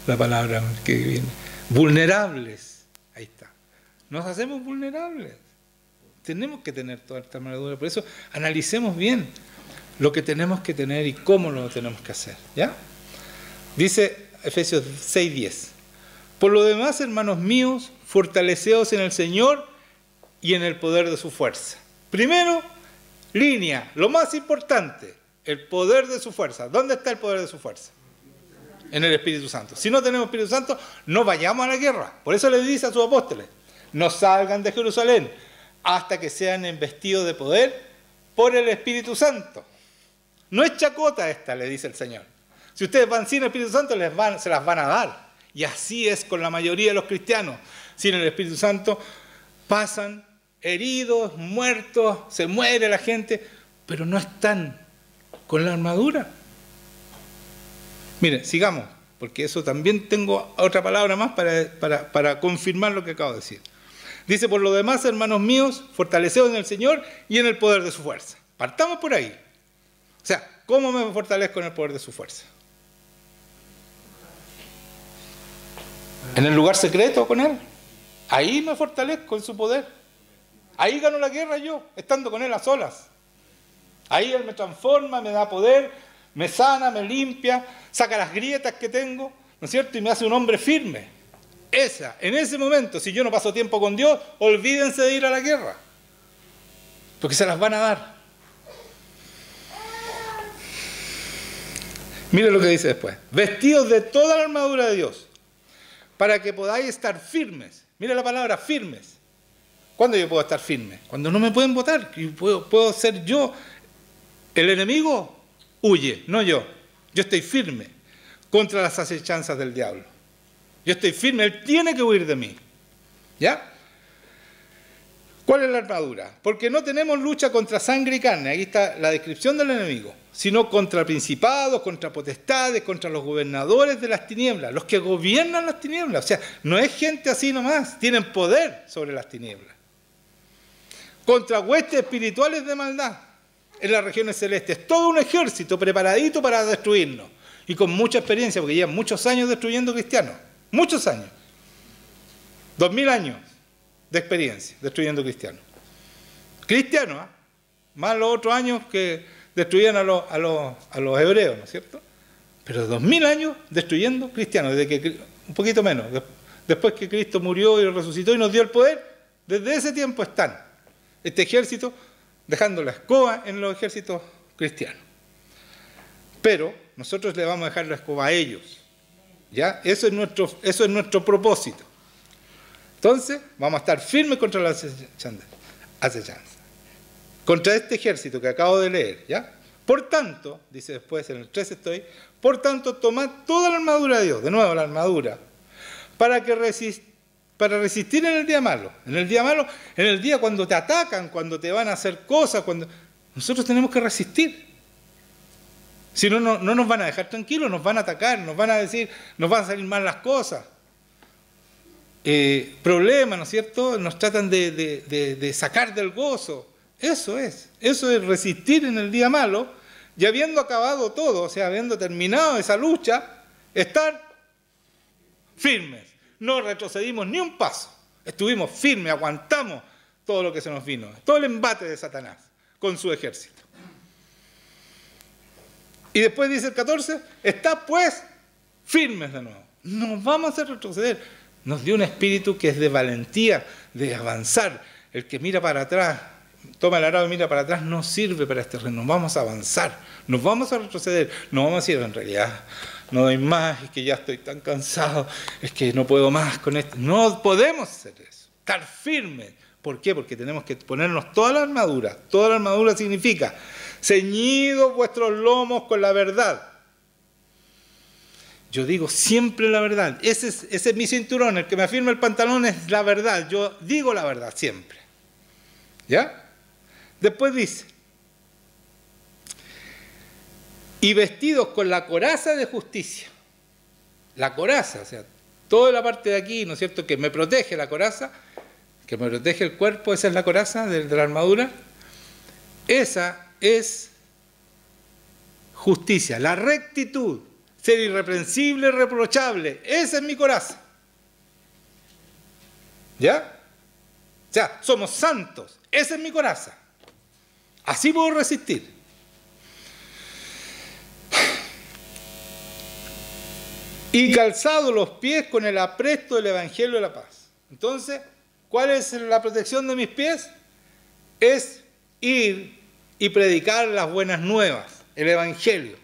la palabra que viene, vulnerables. Ahí está. Nos hacemos vulnerables. Tenemos que tener toda esta armadura. Por eso analicemos bien lo que tenemos que tener y cómo lo tenemos que hacer. ¿Ya? Dice Efesios 6:10. Por lo demás, hermanos míos, fortaleceos en el Señor y en el poder de su fuerza. Primero, línea, lo más importante, el poder de su fuerza. ¿Dónde está el poder de su fuerza? En el Espíritu Santo. Si no tenemos Espíritu Santo, no vayamos a la guerra. Por eso le dice a sus apóstoles, no salgan de Jerusalén hasta que sean investidos de poder por el Espíritu Santo. No es chacota esta, le dice el Señor. Si ustedes van sin el Espíritu Santo, se las van a dar. Y así es con la mayoría de los cristianos. Sin el Espíritu Santo pasan heridos, muertos, se muere la gente, pero no están con la armadura. Miren, sigamos, porque eso también tengo otra palabra más para confirmar lo que acabo de decir. Dice, por lo demás, hermanos míos, fortaleceos en el Señor y en el poder de su fuerza. Partamos por ahí. O sea, ¿cómo me fortalezco en el poder de su fuerza? En el lugar secreto con Él. Ahí me fortalezco en su poder. Ahí gano la guerra yo, estando con Él a solas. Ahí Él me transforma, me da poder, me sana, me limpia, saca las grietas que tengo, ¿no es cierto? Y me hace un hombre firme. En ese momento, si yo no paso tiempo con Dios, olvídense de ir a la guerra, porque se las van a dar. Mire lo que dice después. Vestidos de toda la armadura de Dios, para que podáis estar firmes. Mire la palabra firmes. ¿Cuándo yo puedo estar firme? Cuando no me pueden votar. Puedo ser yo. El enemigo huye, no yo. Yo estoy firme contra las acechanzas del diablo. Yo estoy firme, él tiene que huir de mí. ¿Ya? ¿Cuál es la armadura? Porque no tenemos lucha contra sangre y carne, aquí está la descripción del enemigo, sino contra principados, contra potestades, contra los gobernadores de las tinieblas, los que gobiernan las tinieblas. O sea, no es gente así nomás, tienen poder sobre las tinieblas. Contra huestes espirituales de maldad en las regiones celestes, todo un ejército preparadito para destruirnos, y con mucha experiencia, porque llevan muchos años destruyendo cristianos, muchos años, 2000 años de experiencia destruyendo cristianos. Cristianos, ¿eh? Más los otros años que destruían a los hebreos, ¿no es cierto? Pero 2000 años destruyendo cristianos, desde que, un poquito menos, después que Cristo murió y resucitó y nos dio el poder, desde ese tiempo están este ejército dejando la escoba en los ejércitos cristianos. Pero nosotros le vamos a dejar la escoba a ellos, ¿ya? Eso es nuestro propósito. Entonces, vamos a estar firmes contra la acechanza, contra este ejército que acabo de leer, ¿ya? Por tanto, dice después en el 3 estoy, por tanto, tomad toda la armadura de Dios, de nuevo la armadura, para resistir en el día malo. En el día malo, en el día cuando te atacan, cuando te van a hacer cosas, cuando nosotros tenemos que resistir. Si no, no nos van a dejar tranquilos, nos van a atacar, nos van a decir, nos van a salir mal las cosas. Problemas, ¿no es cierto? Nos tratan de sacar del gozo. Eso es resistir en el día malo, y habiendo acabado todo, o sea, habiendo terminado esa lucha, estar firmes. No retrocedimos ni un paso, estuvimos firmes, aguantamos todo lo que se nos vino, todo el embate de Satanás con su ejército. Y después dice el 14, está pues firmes de nuevo. No vamos a hacer retroceder. Nos dio un espíritu que es de valentía, de avanzar. El que mira para atrás, toma el arado y mira para atrás, no sirve para este reino. Vamos a avanzar, nos vamos a retroceder. No vamos a decir, en realidad, no doy más, es que ya estoy tan cansado, es que no puedo más con esto. No podemos hacer eso, estar firmes. ¿Por qué? Porque tenemos que ponernos toda la armadura. Toda la armadura significa, ceñidos vuestros lomos con la verdad. Yo digo siempre la verdad. Ese es mi cinturón. El que me afirma el pantalón es la verdad. Yo digo la verdad siempre. ¿Ya? Después dice, y vestidos con la coraza de justicia. La coraza, o sea, toda la parte de aquí, ¿no es cierto?, que me protege la coraza, que me protege el cuerpo, esa es la coraza de la armadura. Esa es justicia, la rectitud. Ser irreprensible, reprochable. Esa es mi coraza. ¿Ya? O sea, somos santos. Esa es mi coraza. Así puedo resistir. Y calzado los pies con el apresto del Evangelio de la paz. Entonces, ¿cuál es la protección de mis pies? Es ir y predicar las buenas nuevas, el Evangelio.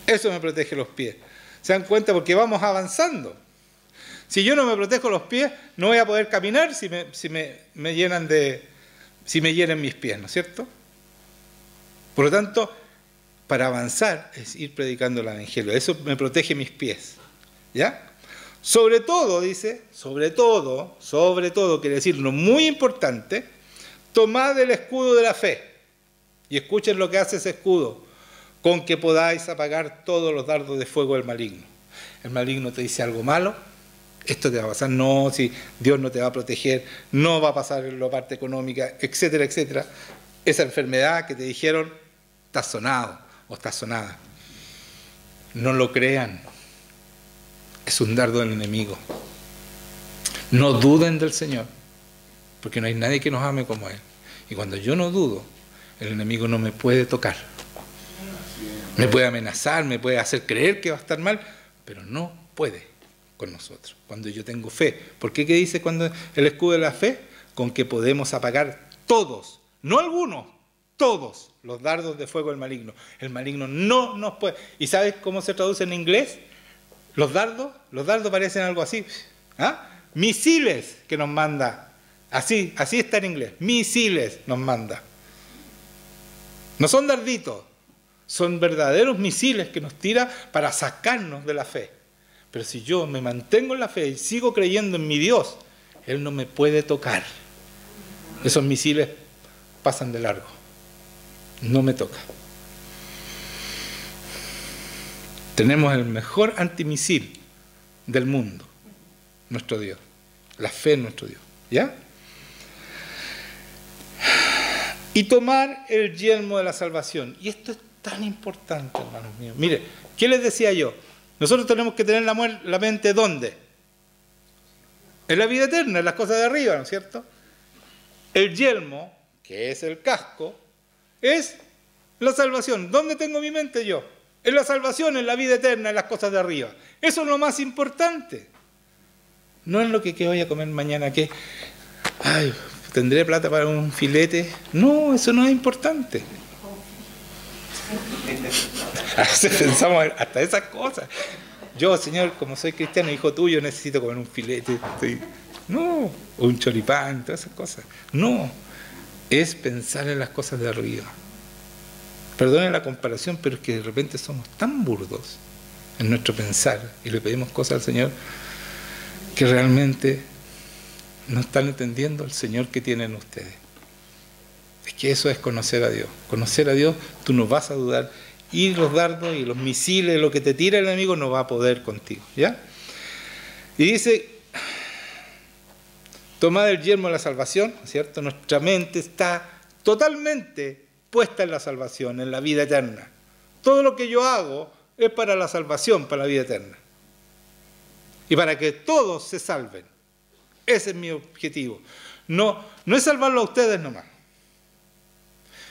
Eso me protege los pies. ¿Se dan cuenta? Porque vamos avanzando. Si yo no me protejo los pies, no voy a poder caminar si me hieren mis pies, ¿no es cierto? Por lo tanto, para avanzar es ir predicando el Evangelio. Eso me protege mis pies. ¿Ya? Sobre todo, dice, sobre todo, quiere decir lo muy importante, tomad el escudo de la fe. Y escuchen lo que hace ese escudo. Con que podáis apagar todos los dardos de fuego del maligno. El maligno te dice algo malo, esto te va a pasar, no, si Dios no te va a proteger, no va a pasar en la parte económica, etcétera, etcétera. Esa enfermedad que te dijeron, estás sonado o estás sonada. No lo crean, es un dardo del enemigo. No duden del Señor, porque no hay nadie que nos ame como Él. Y cuando yo no dudo, el enemigo no me puede tocar. Me puede amenazar, me puede hacer creer que va a estar mal, pero no puede con nosotros. Cuando yo tengo fe. ¿Por qué? ¿Qué dice cuando el escudo de la fe? Con que podemos apagar todos, no algunos, todos los dardos de fuego del maligno. El maligno no nos puede. ¿Y sabes cómo se traduce en inglés? Los dardos parecen algo así. ¿Ah? Misiles que nos manda. Así está en inglés. Misiles nos manda. No son darditos, son verdaderos misiles que nos tira para sacarnos de la fe. Pero si yo me mantengo en la fe y sigo creyendo en mi Dios, Él no me puede tocar. Esos misiles pasan de largo. No me toca. Tenemos el mejor antimisil del mundo, nuestro Dios. La fe en nuestro Dios. ¿Ya? Y tomar el yelmo de la salvación. Y esto es tan importante, hermanos míos. Mire, ¿qué les decía yo? Nosotros tenemos que tener la mente ¿dónde? En la vida eterna, en las cosas de arriba, ¿no es cierto? El yelmo, que es el casco, es la salvación. ¿Dónde tengo mi mente yo? En la salvación, en la vida eterna, en las cosas de arriba. Eso es lo más importante. No es lo que voy a comer mañana, que ay, ¿tendré plata para un filete? No, eso no es importante. A veces pensamos hasta esas cosas. Yo, Señor, como soy cristiano, hijo tuyo, necesito comer un filete. No, un choripán, todas esas cosas. No, es pensar en las cosas de arriba. Perdonen la comparación, pero es que de repente somos tan burdos en nuestro pensar y le pedimos cosas al Señor que realmente no están entendiendo el Señor que tienen ustedes. Es que eso es conocer a Dios. Conocer a Dios, tú no vas a dudar. Y los dardos y los misiles, lo que te tira el enemigo, no va a poder contigo. ¿Ya? Y dice, tomad el yelmo de la salvación, ¿cierto? Nuestra mente está totalmente puesta en la salvación, en la vida eterna. Todo lo que yo hago es para la salvación, para la vida eterna. Y para que todos se salven. Ese es mi objetivo. No es salvarlo a ustedes nomás.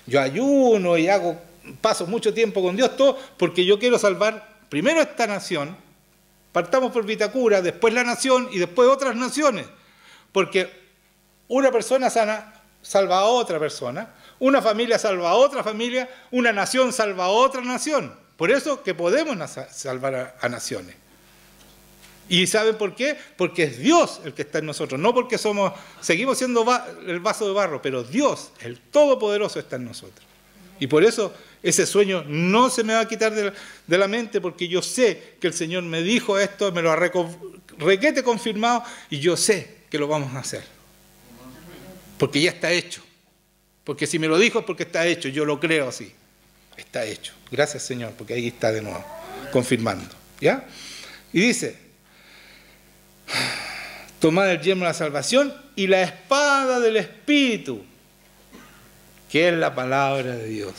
Yo ayuno y paso mucho tiempo con Dios, todo porque yo quiero salvar primero esta nación. Partamos por Vitacura, después la nación y después otras naciones. Porque una persona sana salva a otra persona, una familia salva a otra familia, una nación salva a otra nación. Por eso que podemos salvar a naciones. ¿Y saben por qué? Porque es Dios el que está en nosotros, no porque seguimos siendo el vaso de barro, pero Dios, el Todopoderoso, está en nosotros. Y por eso ese sueño no se me va a quitar de la mente, porque yo sé que el Señor me dijo esto, me lo ha requete confirmado, y yo sé que lo vamos a hacer. Porque ya está hecho. Porque si me lo dijo es porque está hecho, yo lo creo así. Está hecho. Gracias, Señor, porque ahí está de nuevo, confirmando. ¿Ya? Y dice, tomad el yelmo de la salvación y la espada del Espíritu, que es la palabra de Dios.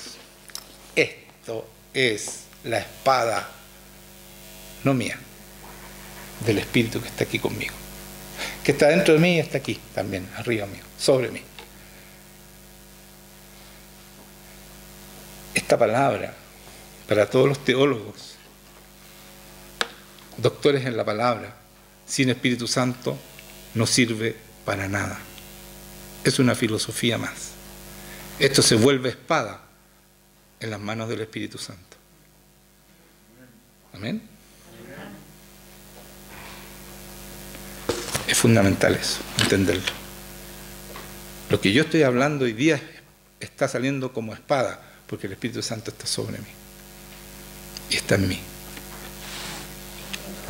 Esto es la espada, no mía, del Espíritu que está aquí conmigo, que está dentro de mí y está aquí también, arriba mío, sobre mí. Esta palabra, para todos los teólogos, doctores en la palabra, sin Espíritu Santo no sirve para nada. Es una filosofía más. Esto se vuelve espada en las manos del Espíritu Santo. Amén. Es fundamental eso, entenderlo. Lo que yo estoy hablando hoy día está saliendo como espada, porque el Espíritu Santo está sobre mí y está en mí.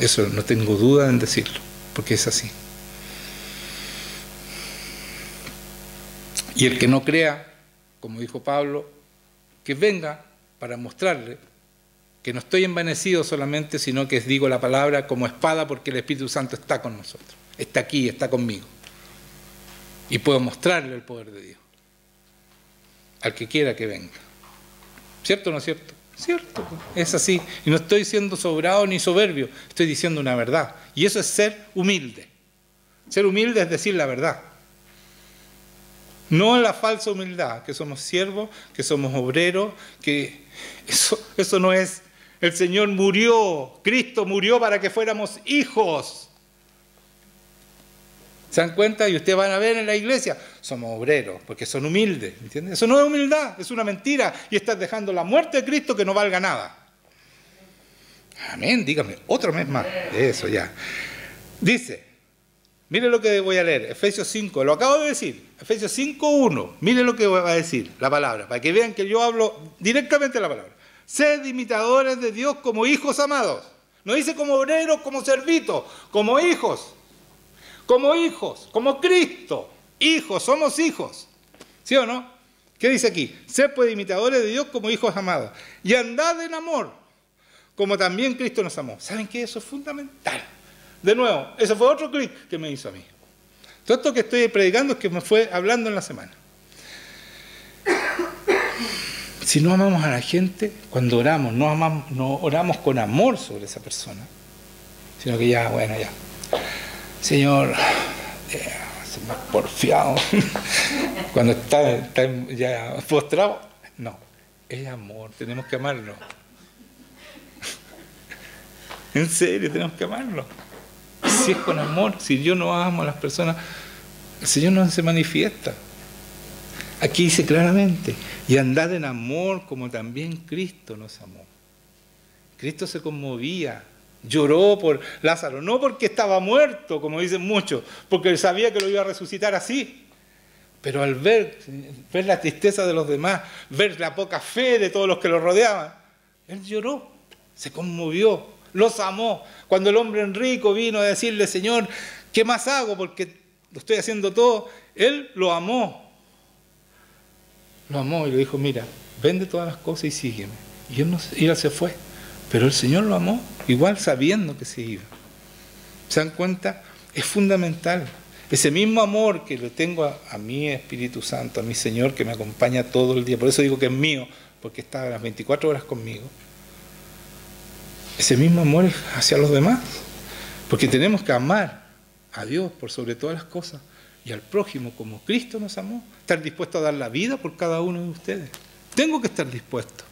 Eso no tengo duda en decirlo, porque es así. Y el que no crea, como dijo Pablo, que venga para mostrarle que no estoy envanecido solamente, sino que digo la palabra como espada, porque el Espíritu Santo está con nosotros, está aquí, está conmigo. Y puedo mostrarle el poder de Dios al que quiera que venga. ¿Cierto o no es cierto? Cierto, es así. Y no estoy siendo sobrado ni soberbio, estoy diciendo una verdad. Y eso es ser humilde. Ser humilde es decir la verdad. No en la falsa humildad, que somos siervos, que somos obreros, que eso no es. El Señor murió, Cristo murió para que fuéramos hijos. ¿Se dan cuenta? Y ustedes van a ver en la iglesia, somos obreros, porque son humildes, ¿entienden? Eso no es humildad, es una mentira. Y estás dejando la muerte de Cristo que no valga nada. Amén, dígame, otro mes más de eso ya. Dice, mire lo que voy a leer, Efesios 5, lo acabo de decir, Efesios 5:1, mire lo que va a decir la palabra, para que vean que yo hablo directamente la palabra. Sed imitadores de Dios como hijos amados. No dice como obreros, como servitos, como hijos, como Cristo. Hijos, somos hijos. ¿Sí o no? ¿Qué dice aquí? Sed pues imitadores de Dios como hijos amados. Y andad en amor, como también Cristo nos amó. ¿Saben qué? Eso es fundamental. De nuevo, ese fue otro clic que me hizo a mí. Todo esto que estoy predicando es que me fue hablando en la semana. Si no amamos a la gente, cuando oramos, no oramos con amor sobre esa persona, sino que ya, bueno, ya. Señor, se me ha porfiado. Cuando está ya postrado, no, es amor, tenemos que amarlo. En serio, tenemos que amarlo. Si es con amor, si yo no amo a las personas, el Señor no se manifiesta. Aquí dice claramente, y andad en amor como también Cristo nos amó. Cristo se conmovía, lloró por Lázaro, no porque estaba muerto, como dicen muchos, porque él sabía que lo iba a resucitar así. Pero al ver la tristeza de los demás, ver la poca fe de todos los que lo rodeaban, él lloró, se conmovió, los amó. Cuando el hombre rico vino a decirle, Señor, ¿qué más hago? Porque lo estoy haciendo todo. Él lo amó. Lo amó y le dijo, mira, vende todas las cosas y sígueme. Y él se fue. Pero el Señor lo amó, igual sabiendo que se iba. ¿Se dan cuenta? Es fundamental. Ese mismo amor que le tengo a mi Espíritu Santo, a mi Señor que me acompaña todo el día. Por eso digo que es mío, porque está las 24 horas conmigo. Ese mismo amor es hacia los demás. Porque tenemos que amar a Dios por sobre todas las cosas y al prójimo como Cristo nos amó. Estar dispuesto a dar la vida por cada uno de ustedes. Tengo que estar dispuesto.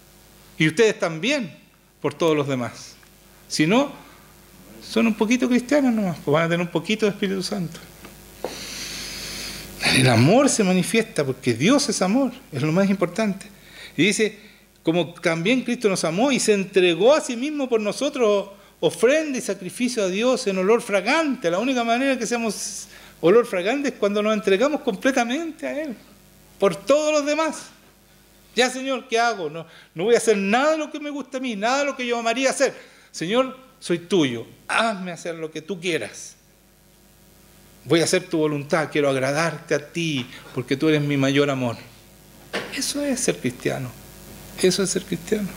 Y ustedes también por todos los demás. Si no, son un poquito cristianos nomás, pues van a tener un poquito de Espíritu Santo. El amor se manifiesta porque Dios es amor, es lo más importante. Y dice, como también Cristo nos amó y se entregó a sí mismo por nosotros, ofrenda y sacrificio a Dios en olor fragante. La única manera que seamos olor fragante es cuando nos entregamos completamente a Él, por todos los demás. Ya, Señor, ¿qué hago? No voy a hacer nada de lo que me gusta a mí, nada de lo que yo amaría hacer. Señor, soy tuyo, hazme hacer lo que tú quieras. Voy a hacer tu voluntad, quiero agradarte a ti, porque tú eres mi mayor amor. Eso es ser cristiano. Eso es ser cristiano.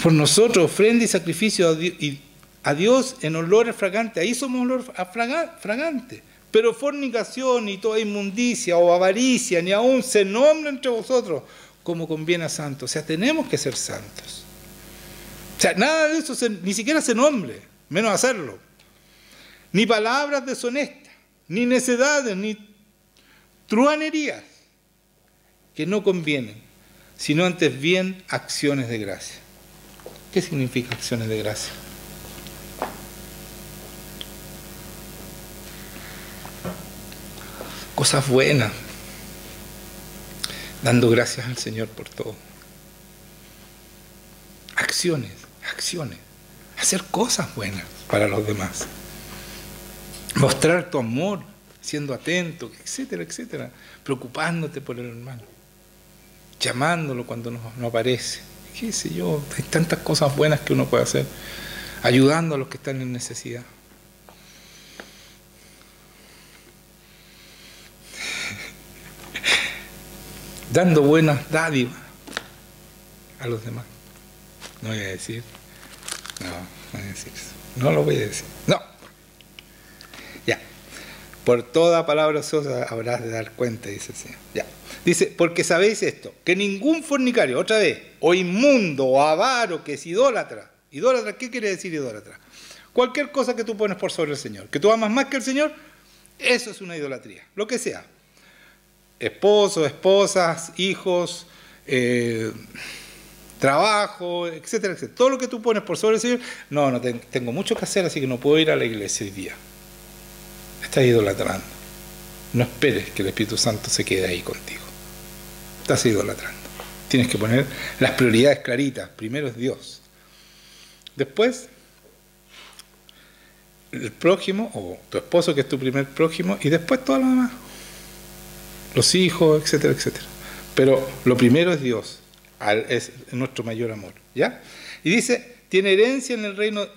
Por nosotros, ofrenda y sacrificio a Dios en olor fragante. Ahí somos olor fragante. Pero fornicación ni toda inmundicia o avaricia, ni aún se nombra entre vosotros como conviene a santos. O sea, tenemos que ser santos. O sea, nada de eso ni siquiera se nombre, menos hacerlo. Ni palabras deshonestas, ni necedades, ni truhanerías que no convienen, sino antes bien acciones de gracia. ¿Qué significa acciones de gracia? Cosas buenas, dando gracias al Señor por todo. Acciones, hacer cosas buenas para los demás. Mostrar tu amor, siendo atento, etcétera, etcétera. Preocupándote por el hermano. Llamándolo cuando no aparece. Qué sé yo, hay tantas cosas buenas que uno puede hacer. Ayudando a los que están en necesidad. Dando buenas dádivas a los demás. No voy a decir. No voy a decir eso. No lo voy a decir. No. Ya. Por toda palabra ociosa habrás de dar cuenta, dice el Señor. Ya. Dice, porque sabéis esto, que ningún fornicario, otra vez, o inmundo, o avaro, que es idólatra. ¿Idólatra? ¿Qué quiere decir idólatra? Cualquier cosa que tú pones por sobre el Señor. Que tú amas más que el Señor, Eso es una idolatría, lo que sea. Esposos, esposas, hijos, trabajo, etcétera, etcétera. Todo lo que tú pones por sobre el Señor, no tengo mucho que hacer, así que no puedo ir a la iglesia hoy día. Estás idolatrando. No esperes que el Espíritu Santo se quede ahí contigo. Estás idolatrando. Tienes que poner las prioridades claritas. Primero es Dios. Después, el prójimo, o tu esposo que es tu primer prójimo, y después todo lo demás. Los hijos, etcétera, etcétera. Pero lo primero es Dios. Es nuestro mayor amor. ¿Ya? Y dice, tiene herencia en el reino,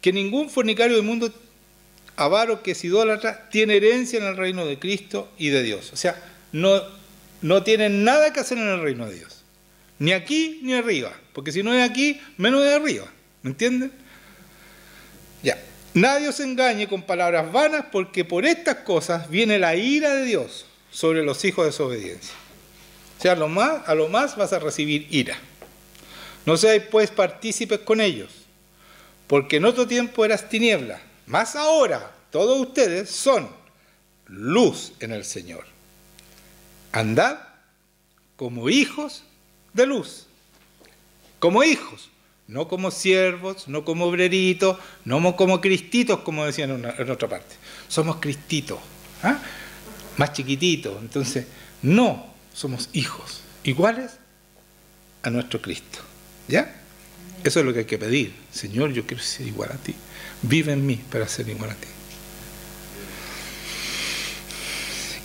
que ningún fornicario del mundo, avaro que es idólatra, tiene herencia en el reino de Cristo y de Dios. O sea, no tienen nada que hacer en el reino de Dios. Ni aquí ni arriba. Porque si no es aquí, menos es arriba. ¿Me entienden? Ya. Nadie os engañe con palabras vanas, porque por estas cosas viene la ira de Dios sobre los hijos de desobediencia. O sea, a lo más vas a recibir ira. No seáis pues partícipes con ellos, porque en otro tiempo eras tiniebla, mas ahora todos ustedes son luz en el Señor. Andad como hijos de luz, como hijos, no como siervos, no como obreritos, no como cristitos, como decían en otra parte. Somos cristitos, ¿ah? Más chiquititos. Entonces, no, somos hijos, iguales a nuestro Cristo. ¿Ya? Eso es lo que hay que pedir. Señor, yo quiero ser igual a ti. Vive en mí para ser igual a ti.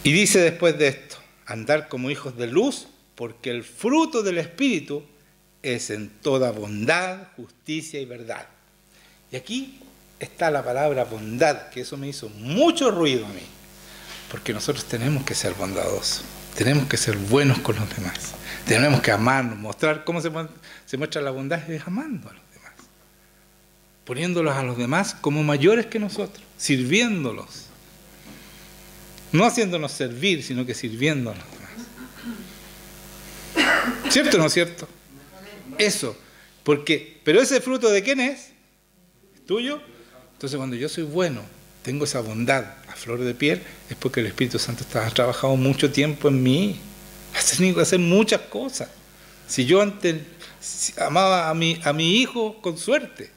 Y dice después de esto, andar como hijos de luz, porque el fruto del Espíritu es en toda bondad, justicia y verdad. Y aquí está la palabra bondad, que eso me hizo mucho ruido a mí. Porque nosotros tenemos que ser bondadosos, tenemos que ser buenos con los demás, tenemos que amarnos, mostrar cómo se muestra la bondad, es amando a los demás, poniéndolos a los demás como mayores que nosotros, sirviéndolos, no haciéndonos servir, sino que sirviendo a los demás. ¿Cierto o no es cierto? Eso, pero ese fruto ¿de quién es? ¿Es tuyo? Entonces cuando yo soy bueno, tengo esa bondad a flor de piel, es porque el Espíritu Santo ha trabajado mucho tiempo en mí. Has tenido que hacer muchas cosas. Si yo antes amaba a mi hijo con suerte,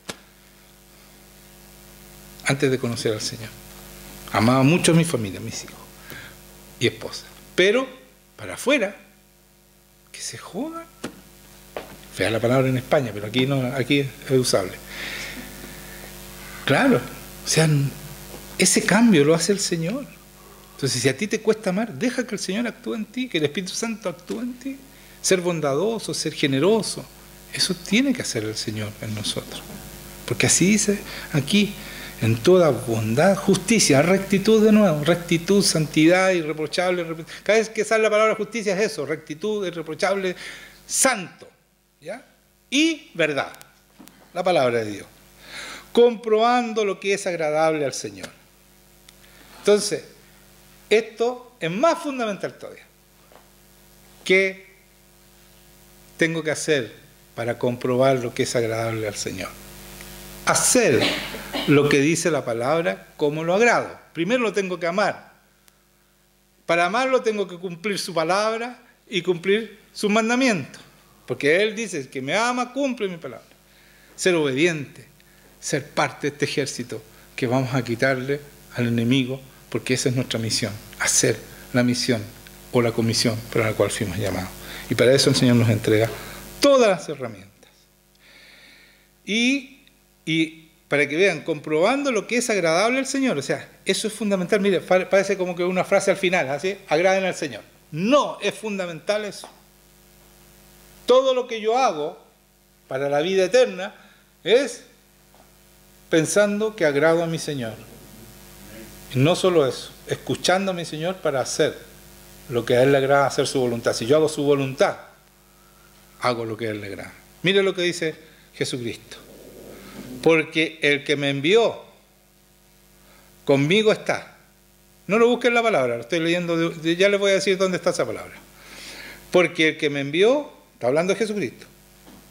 antes de conocer al Señor, amaba mucho a mi familia, a mis hijos y esposa. Pero para afuera, que se jodan. Fea la palabra en España, pero aquí no, aquí es usable. Claro, o sea, ese cambio lo hace el Señor. Entonces, si a ti te cuesta amar, deja que el Señor actúe en ti, que el Espíritu Santo actúe en ti. Ser bondadoso, ser generoso, eso tiene que hacer el Señor en nosotros. Porque así dice aquí, en toda bondad, justicia, rectitud de nuevo, rectitud, santidad, irreprochable. Cada vez que sale la palabra justicia es eso, rectitud, irreprochable, santo, ¿ya? Y verdad, la palabra de Dios. Comprobando lo que es agradable al Señor. Entonces, esto es más fundamental todavía. ¿Qué tengo que hacer para comprobar lo que es agradable al Señor? Hacer lo que dice la palabra como lo agrado. Primero lo tengo que amar. Para amarlo tengo que cumplir su palabra y cumplir sus mandamientos. Porque Él dice, que me ama, cumple mi palabra. Ser obediente, ser parte de este ejército que vamos a quitarle al enemigo, porque esa es nuestra misión, hacer la misión o la comisión para la cual fuimos llamados. Y para eso el Señor nos entrega todas las herramientas. Y para que vean, comprobando lo que es agradable al Señor, o sea, eso es fundamental. Mire, parece como que una frase al final, así, agraden al Señor. No, es fundamental eso. Todo lo que yo hago para la vida eterna es pensando que agrado a mi Señor. Y no solo eso, escuchando a mi Señor para hacer lo que a Él le agrada, hacer su voluntad. Si yo hago su voluntad, hago lo que a Él le agrada. Mire lo que dice Jesucristo. Porque el que me envió, conmigo está. No lo busquen la palabra, lo estoy leyendo, ya les voy a decir dónde está esa palabra. Porque el que me envió, está hablando de Jesucristo,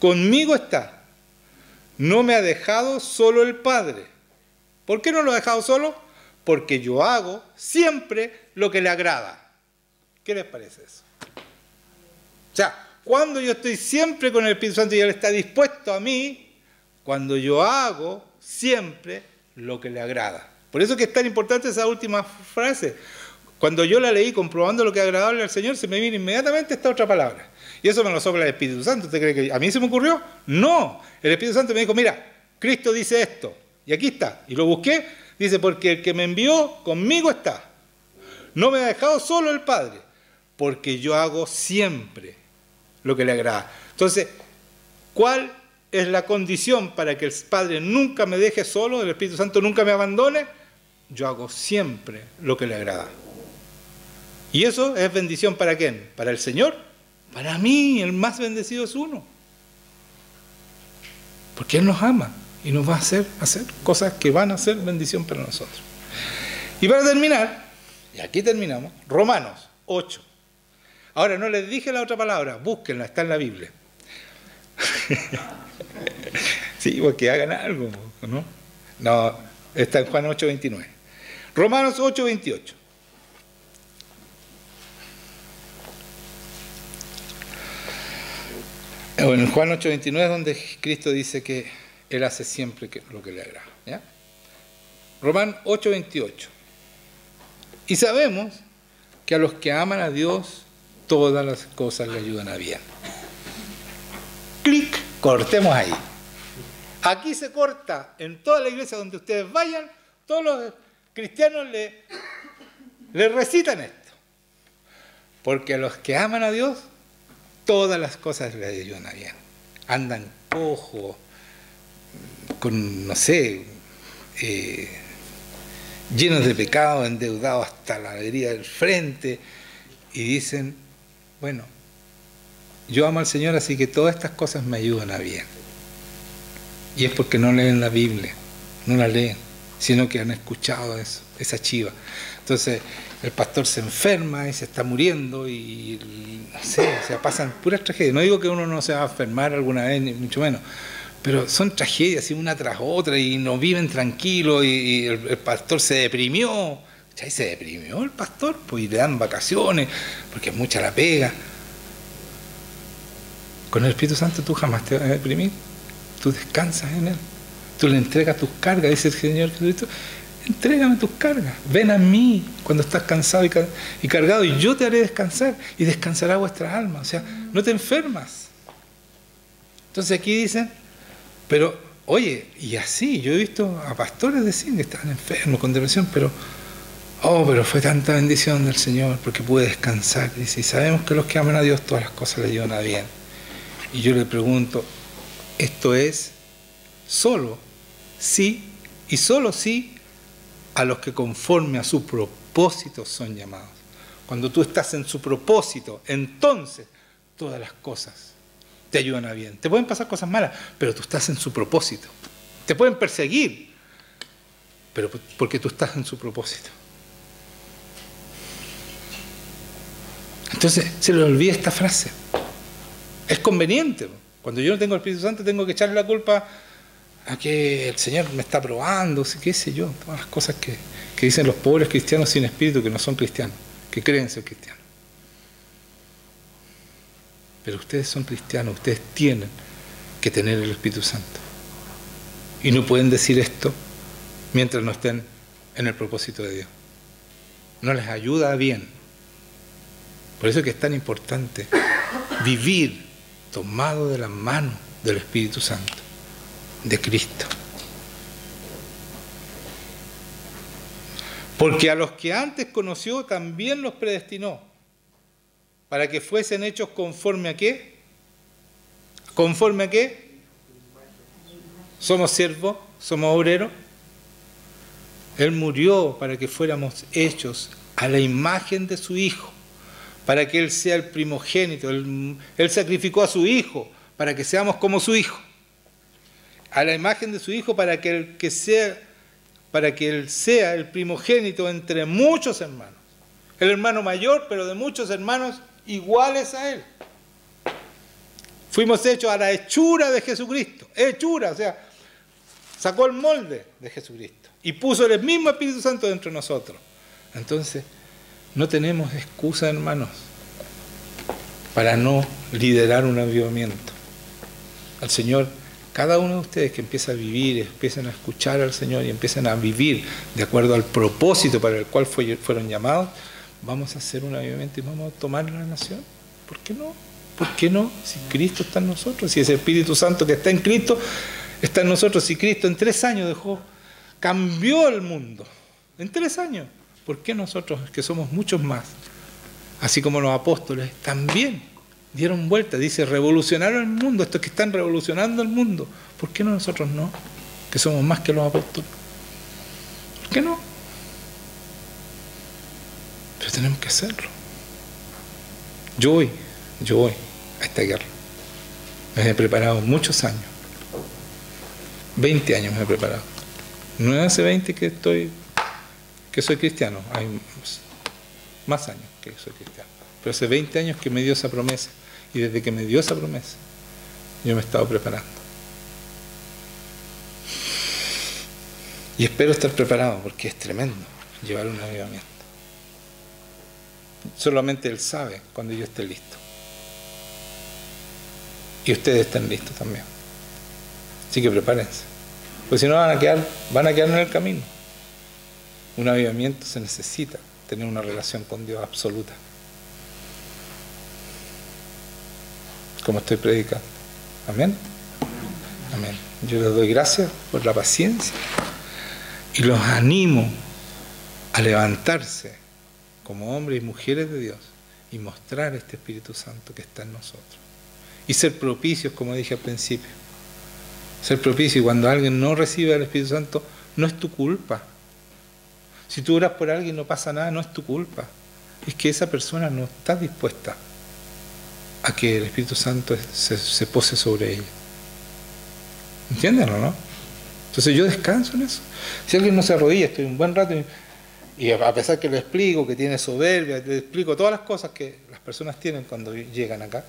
conmigo está. No me ha dejado solo el Padre. ¿Por qué no lo ha dejado solo? porque yo hago siempre lo que le agrada. ¿Qué les parece eso? O sea, cuando yo estoy siempre con el Espíritu Santo y Él está dispuesto a mí, cuando yo hago siempre lo que le agrada. Por eso que es tan importante esa última frase. Cuando yo la leí comprobando lo que es agradable al Señor, se me vino inmediatamente esta otra palabra. Y eso me lo sopla el Espíritu Santo. ¿Usted cree que a mí se me ocurrió? No. El Espíritu Santo me dijo, mira, Cristo dice esto. Y aquí está. Y lo busqué. Dice, porque el que me envió conmigo está. No me ha dejado solo el Padre. Porque yo hago siempre lo que le agrada. Entonces, ¿cuál es la condición para que el Padre nunca me deje solo, el Espíritu Santo nunca me abandone? Yo hago siempre lo que le agrada. ¿Y eso es bendición para quién? ¿Para el Señor? Para mí, el más bendecido es uno. Porque Él nos ama y nos va a hacer cosas que van a ser bendición para nosotros. Y para terminar, y aquí terminamos, Romanos 8. Ahora, no les dije la otra palabra, búsquenla, está en la Biblia. Sí, porque hagan algo, ¿no? No, está en Juan 8:29. Romanos 8:28. Bueno, en Juan 8:29 es donde Cristo dice que Él hace siempre lo que le agrada. ¿Ya? Romanos 8:28. Y sabemos que a los que aman a Dios, todas las cosas le ayudan a bien. Clic, cortemos ahí. Aquí se corta, en toda la iglesia donde ustedes vayan, todos los cristianos le recitan esto. Porque a los que aman a Dios, todas las cosas le ayudan a bien. Andan cojos, con, no sé, llenos de pecado, endeudados hasta la alegría del frente, y dicen, bueno, yo amo al Señor, así que todas estas cosas me ayudan a bien. Y es porque no leen la Biblia, no la leen, sino que han escuchado eso, esa chiva. Entonces, el pastor se enferma y se está muriendo y no sé, o sea, pasan puras tragedias. No digo que uno no se va a enfermar alguna vez, ni mucho menos, pero son tragedias así una tras otra y no viven tranquilos y el pastor se deprimió. ¿Cachai? Se deprimió el pastor, pues, y le dan vacaciones, porque es mucha la pega. Con el Espíritu Santo tú jamás te vas a deprimir. Tú descansas en Él. Tú le entregas tus cargas, dice el Señor Jesucristo. Entrégame tus cargas. Ven a mí cuando estás cansado y cargado, y yo te haré descansar, y descansará vuestra alma. O sea, no te enfermas. Entonces aquí dicen, pero, oye, y así, yo he visto a pastores decir que estaban enfermos con depresión, pero fue tanta bendición del Señor, porque pude descansar. Dice, y sabemos que los que aman a Dios, todas las cosas le llevan a bien. Y yo le pregunto, ¿esto es solo sí y solo sí a los que conforme a su propósito son llamados? Cuando tú estás en su propósito, entonces todas las cosas te ayudan a bien. Te pueden pasar cosas malas, pero tú estás en su propósito. Te pueden perseguir, pero porque tú estás en su propósito. Entonces se le olvida esta frase. Es conveniente. Cuando yo no tengo el Espíritu Santo, tengo que echarle la culpa a que el Señor me está probando, qué sé yo, todas las cosas que dicen los pobres cristianos sin espíritu, que no son cristianos, que creen ser cristianos. Pero ustedes son cristianos, ustedes tienen que tener el Espíritu Santo. Y no pueden decir esto mientras no estén en el propósito de Dios. No les ayuda a bien. Por eso es que es tan importante vivir tomado de la mano del Espíritu Santo, de Cristo. Porque a los que antes conoció también los predestinó, para que fuesen hechos conforme a qué. ¿Conforme a qué? ¿Somos siervos? ¿Somos obreros? Él murió para que fuéramos hechos a la imagen de su Hijo, para que Él sea el primogénito. Él sacrificó a su Hijo para que seamos como su Hijo. A la imagen de su Hijo, para que Él sea el primogénito entre muchos hermanos. El hermano mayor, pero de muchos hermanos iguales a Él. Fuimos hechos a la hechura de Jesucristo. Hechura, o sea, sacó el molde de Jesucristo y puso el mismo Espíritu Santo dentro de nosotros. Entonces, no tenemos excusa, hermanos, para no liderar un avivamiento. Al Señor, cada uno de ustedes que empieza a vivir, empiecen a escuchar al Señor y empiecen a vivir de acuerdo al propósito para el cual fueron llamados, vamos a hacer un avivamiento y vamos a tomar la nación. ¿Por qué no? ¿Por qué no? Si Cristo está en nosotros, si ese Espíritu Santo que está en Cristo está en nosotros, si Cristo en 3 años cambió el mundo, en 3 años, ¿por qué nosotros, que somos muchos más, así como los apóstoles, también dieron vuelta? Dice, revolucionaron el mundo, estos que están revolucionando el mundo, ¿por qué no nosotros no? Que somos más que los apóstoles. ¿Por qué no? Pero tenemos que hacerlo. Yo voy a esta guerra. Me he preparado muchos años. 20 años me he preparado. No es hace 20 que soy cristiano. Hay más años que soy cristiano. Pero hace 20 años que me dio esa promesa. Y desde que me dio esa promesa, yo me he estado preparando. Y espero estar preparado porque es tremendo llevar un avivamiento. Solamente Él sabe cuando yo esté listo. Y ustedes estén listos también. Así que prepárense. Porque si no van a quedar en el camino. Un avivamiento se necesita tener una relación con Dios absoluta. Como estoy predicando. Amén. Amén. Yo les doy gracias por la paciencia y los animo a levantarse como hombres y mujeres de Dios y mostrar este Espíritu Santo que está en nosotros. Y ser propicios, como dije al principio. Ser propicio, y cuando alguien no recibe el Espíritu Santo, no es tu culpa. Si tú oras por alguien y no pasa nada, no es tu culpa. Es que esa persona no está dispuesta a que el Espíritu Santo se pose sobre ella. ¿Entienden o no? Entonces yo descanso en eso. Si alguien no se arrodilla, estoy un buen rato y a pesar que le explico que tiene soberbia, le explico todas las cosas que las personas tienen cuando llegan acá,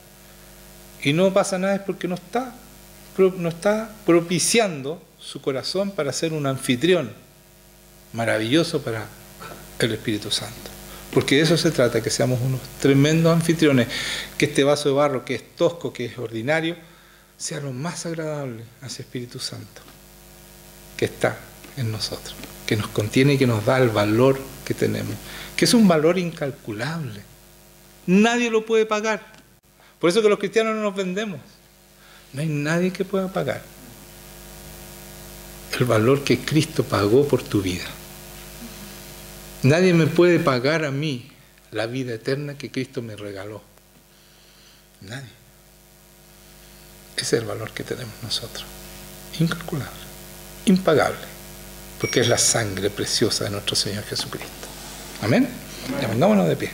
y no pasa nada, es porque no está propiciando su corazón para ser un anfitrión maravilloso para el Espíritu Santo. Porque de eso se trata, que seamos unos tremendos anfitriones, que este vaso de barro que es tosco, que es ordinario, sea lo más agradable a ese Espíritu Santo que está en nosotros, que nos contiene y que nos da el valor que tenemos, que es un valor incalculable. Nadie lo puede pagar. Por eso que los cristianos no nos vendemos. No hay nadie que pueda pagar el valor que Cristo pagó por tu vida. Nadie me puede pagar a mí la vida eterna que Cristo me regaló. Nadie. Ese es el valor que tenemos nosotros. Incalculable, impagable, porque es la sangre preciosa de nuestro Señor Jesucristo. Amén. Pongámonos de pie.